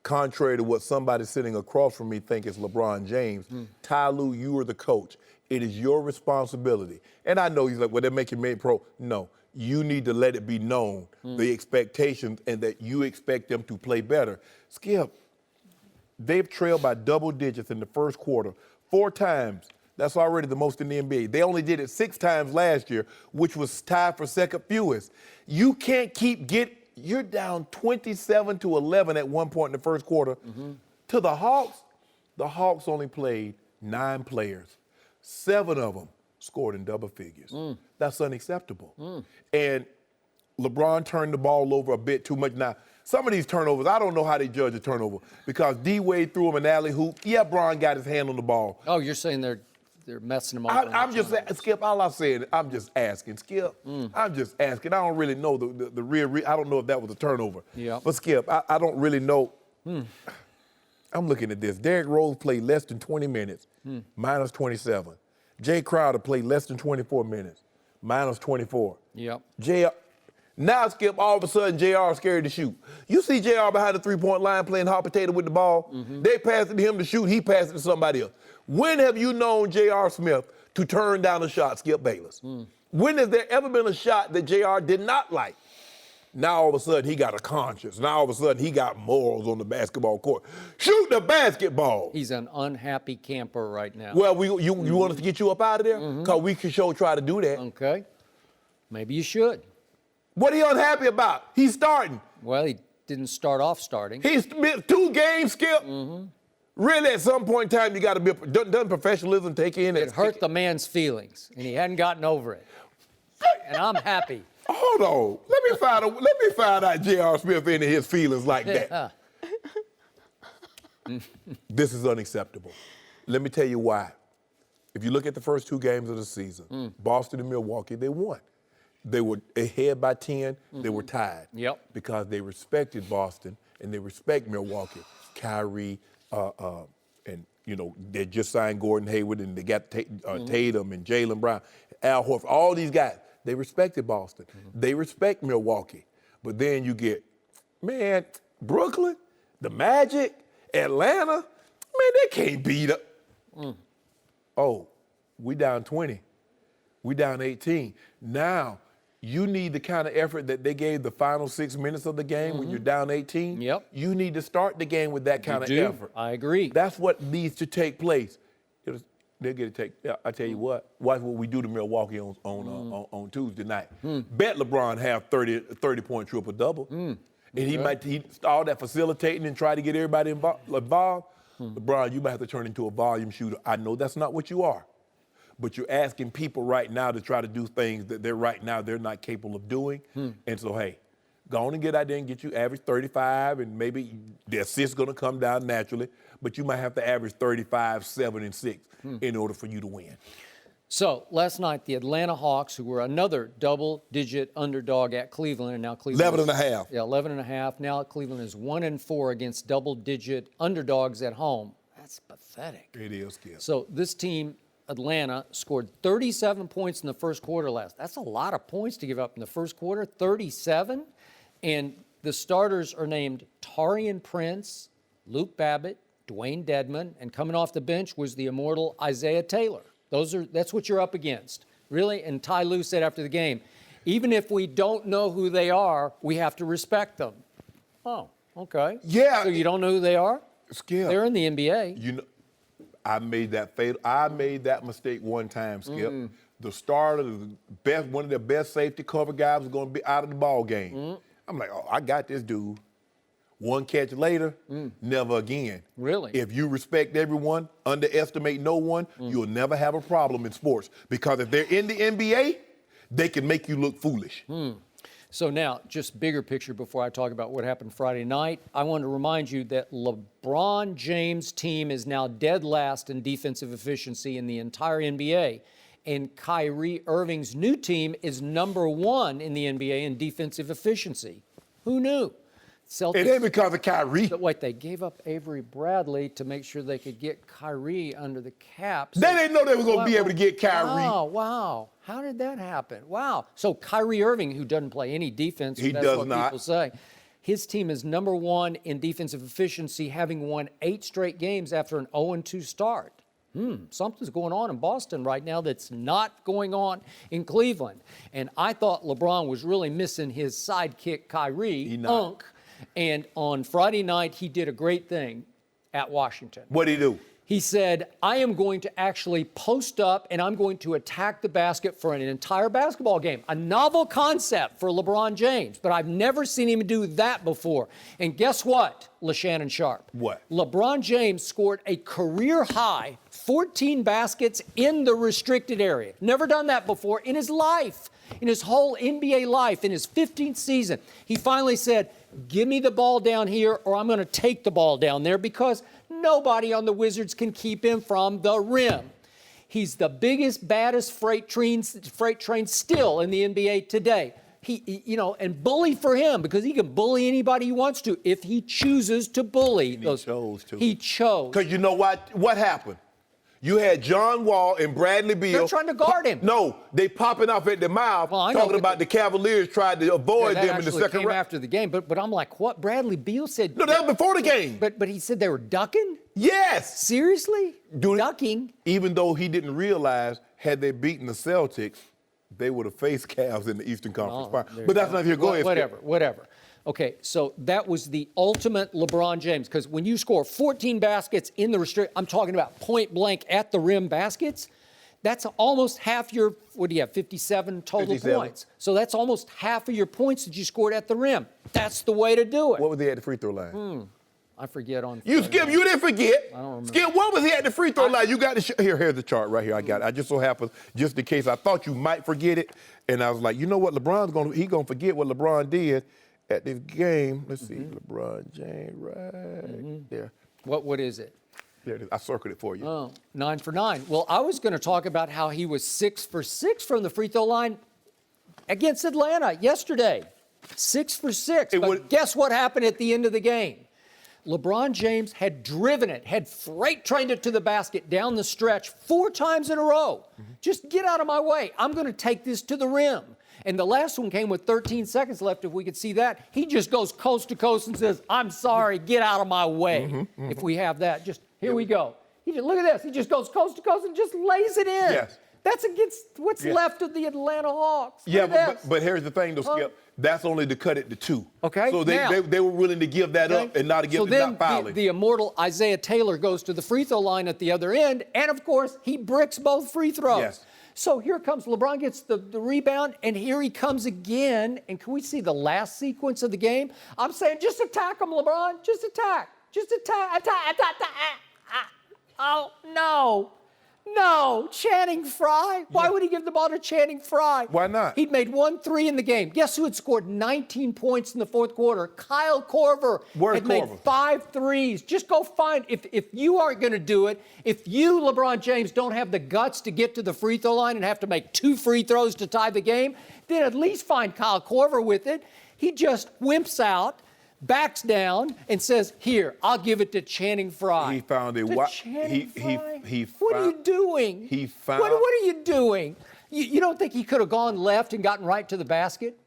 Contrary to what somebody sitting across from me think is LeBron James, Ty Lue, you are the coach. It is your responsibility. And I know he's like, well, they're making me pro. No, you need to let it be known, the expectations, and that you expect them to play better. Skip, they've trailed by double digits in the first quarter 4 times. That's already the most in the NBA. They only did it 6 times last year, which was tied for second fewest. You can't you're down 27-11 at one point in the first quarter. To the Hawks only played 9 players. 7 of them scored in double figures. That's unacceptable. And LeBron turned the ball over a bit too much. Now, some of these turnovers, I don't know how they judge a turnover because D-Wade threw him an alley hoop. Yeah, Bron got his hand on the ball. Oh, you're saying they're messing him up. I'm just Skip. All I'm saying, I'm just asking, Skip. I'm just asking. I don't really know the real. I don't know if that was a turnover. Yeah. But Skip, I don't really know. I'm looking at this. Derrick Rose played less than 20 minutes, minus 27. Jay Crowder played less than 24 minutes, minus 24. Yep. Now, Skip, all of a sudden, JR is scared to shoot. You see JR behind the three-point line playing hot potato with the ball. They pass it to him to shoot. He passes it to somebody else. When have you known J.R. Smith to turn down a shot, Skip Bayless? When has there ever been a shot that JR did not like? Now all of a sudden he got a conscience. Now all of a sudden he got morals on the basketball court. Shoot the basketball. He's an unhappy camper right now. Well, you want us to get you up out of there? Because we can try to do that. Okay. Maybe you should. What are you unhappy about? He's starting. Well, he didn't start off starting. He's missed 2 games, Skip. Really, at some point in time, you got to be. Doesn't professionalism take in? It hurt the man's feelings, and he hadn't gotten over it. And I'm happy. Hold on. Let me find out J.R. Smith into his feelings like that. This is unacceptable. Let me tell you why. If you look at the first 2 games of the season, Boston and Milwaukee, they won. They were ahead by 10. They were tied. Yep. Because they respected Boston and they respect Milwaukee. Kyrie, and they just signed Gordon Hayward and they got Tatum and Jaylen Brown, Al Horford, all these guys. They respected Boston. They respect Milwaukee. But then you get, Brooklyn, the Magic, Atlanta, they can't beat up. Oh, we down 20. We down 18. Now, you need the kind of effort that they gave the final 6 minutes of the game when you're down 18. Yep. You need to start the game with that kind of effort. I agree. That's what needs to take place. They'll get it take. I tell you what. Watch what we do to Milwaukee on Tuesday night. Bet LeBron have 30-point triple-double. And he might all that facilitating and try to get everybody involved. LeBron, you might have to turn into a volume shooter. I know that's not what you are. but you're asking people right now to try to do things that they're not capable of doing. And so, hey, go on and get out there and get you average 35, and maybe the assist's going to come down naturally, but you might have to average 35, 7, and 6 in order for you to win. So last night, the Atlanta Hawks, who were another double-digit underdog at Cleveland, and now Cleveland 11.5. Yeah, 11.5. Now Cleveland is 1-4 against double-digit underdogs at home. That's pathetic. It is, Skip. So this team, Atlanta, scored 37 points in the first quarter last. That's a lot of points to give up in the first quarter, 37. And the starters are named Taurean Prince, Luke Babbitt, Dwayne Dedmon, and coming off the bench was the immortal Isaiah Taylor. That's what you're up against, really. And Ty Lue said after the game, even if we don't know who they are, we have to respect them. Oh, okay. Yeah. So you don't know who they are? Skip. They're in the NBA. You know, I made that mistake one time, Skip. The starter, one of the best safety cover guys was going to be out of the ball game. I'm like, oh, I got this dude. One catch later, never again. Really? If you respect everyone, underestimate no one, you'll never have a problem in sports. Because if they're in the NBA, they can make you look foolish. So now, just bigger picture before I talk about what happened Friday night, I want to remind you that LeBron James' team is now dead last in defensive efficiency in the entire NBA. And Kyrie Irving's new team is number 1 in the NBA in defensive efficiency. Who knew? Celtics, It ain't because of Kyrie. But wait, they gave up Avery Bradley to make sure they could get Kyrie under the cap. They didn't know they were going to be able to get Kyrie. Wow. How did that happen? Wow. So Kyrie Irving, who doesn't play any defense, He that's does what not. people say, his team is number 1 in defensive efficiency, having won 8 straight games after an 0-2 start. Something's going on in Boston right now that's not going on in Cleveland. And I thought LeBron was really missing his sidekick, Kyrie, And on Friday night, he did a great thing at Washington. What'd he do? He said, I am going to actually post up and I'm going to attack the basket for an entire basketball game. A novel concept for LeBron James, but I've never seen him do that before. And guess what, Shannon Sharpe? What? LeBron James scored a career high 14 baskets in the restricted area. Never done that before in his life, in his whole NBA life, in his 15th season. He finally said, give me the ball down here or I'm going to take the ball down there because nobody on the Wizards can keep him from the rim. He's the biggest, baddest freight train still in the NBA today. And bully for him because he can bully anybody he wants to if he chooses to bully. He chose to. He chose. Because you know what happened? You had John Wall and Bradley Beal. They're trying to guard him. No, they popping off at the mouth, talking about the Cavaliers tried to avoid them in the second round. After the game, but I'm like, what? Bradley Beal said. No, that was before the game. But he said they were ducking? Yes. Seriously? Ducking? Even though he didn't realize, had they beaten the Celtics, they would have faced Cavs in the Eastern Conference Final. But that's not here. Go ahead. Whatever. Okay, so that was the ultimate LeBron James, because when you score 14 baskets in the I'm talking about point blank at the rim baskets, that's almost half your, 57 total points. So that's almost half of your points that you scored at the rim. That's the way to do it. What was he at the free throw line? I forget on. You Skip, you didn't forget. I don't remember. Skip, what was he at the free throw line? You got to here's the chart right here. I got it. I just so happens, just in case I thought you might forget it, and I was like, you know what, LeBron's gonna forget what LeBron did at this game. Let's see, LeBron James right there. What is it? There it is. I circled it for you. Oh, 9 for 9. Well, I was going to talk about how he was 6 for 6 from the free throw line against Atlanta yesterday. 6 for 6. But guess what happened at the end of the game? LeBron James had driven it, had freight trained it to the basket down the stretch 4 times in a row. Just get out of my way. I'm going to take this to the rim. And the last one came with 13 seconds left, if we could see that. He just goes coast to coast and says, I'm sorry, get out of my way. If we have that, here we go. Look at this. He just goes coast to coast and just lays it in. Yes. That's against what's left of the Atlanta Hawks. Yeah, but here's the thing, though, Skip. That's only to cut it to 2. Okay. So they were willing to give that up and not give not fouling. The immortal Isaiah Taylor goes to the free throw line at the other end, and of course, he bricks both free throws. Yes. So here comes LeBron, gets the rebound, and here he comes again. And can we see the last sequence of the game? I'm saying just attack him, LeBron. Just attack. Just attack. Oh, no. No, Channing Frye. Why would he give the ball to Channing Frye? Why not? He'd made 1 3 in the game. Guess who had scored 19 points in the fourth quarter? Kyle Korver had made 5 threes. Just go find, if you aren't going to do it, if you, LeBron James, don't have the guts to get to the free throw line and have to make 2 free throws to tie the game, then at least find Kyle Korver with it. He just wimps out, backs down, and says, "Here, I'll give it to Channing Frye." He found a What are you doing? What are you doing? You don't think he could have gone left and gotten right to the basket?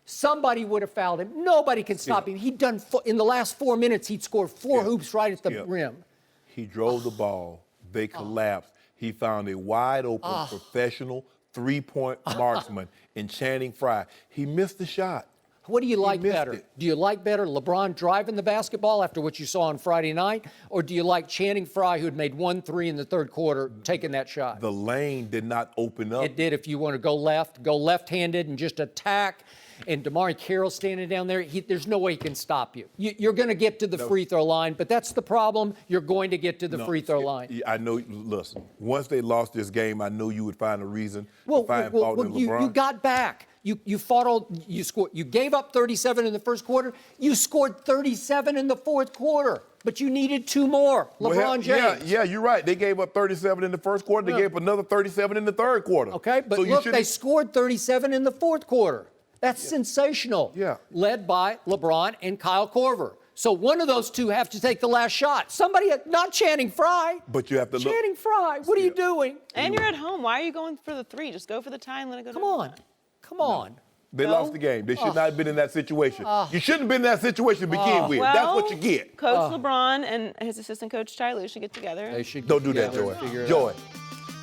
Somebody would have fouled him. Nobody can stop him. He'd done in the last 4 minutes. He'd scored 4 hoops right at the rim. He drove the ball. They collapsed. He found a wide open professional 3-point marksman in Channing Frye. He missed the shot. What do you like better? Do you like better LeBron driving the basketball after what you saw on Friday night? Or do you like Channing Frye, who had made 1 3 in the third quarter, taking that shot? The lane did not open up. It did. If you want to go left-handed and just attack, and Damari Carroll standing down there, there's no way he can stop you. You're going to get to the free throw line, but that's the problem. You're going to get to the free throw line. I know. Listen, once they lost this game, I knew you would find a reason to find fault in LeBron. You got back. You fought you scored. You gave up 37 in the first quarter. You scored 37 in the fourth quarter, but you needed 2 more. LeBron James. Yeah, you're right. They gave up 37 in the first quarter. They gave up another 37 in the third quarter. Okay, but look, they scored 37 in the fourth quarter. That's sensational. Yeah. Led by LeBron and Kyle Korver. So one of those two have to take the last shot. Somebody, not Channing Frye. But you have to look. Channing Frye, what are you doing? And you're at home. Why are you going for the 3? Just go for the tie and let it go. Come on. They lost the game. They should not have been in that situation. You shouldn't have been in that situation to begin with. Well, that's what you get. Coach LeBron and his assistant coach Ty Lue should get together. They should Don't do that, Joy. Joy,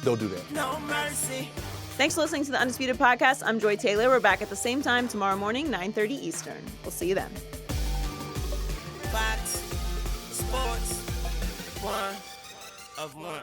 don't do that. No mercy. Thanks for listening to the Undisputed Podcast. I'm Joy Taylor. We're back at the same time tomorrow morning, 9:30 Eastern. We'll see you then. Fox Sports 1 of 1.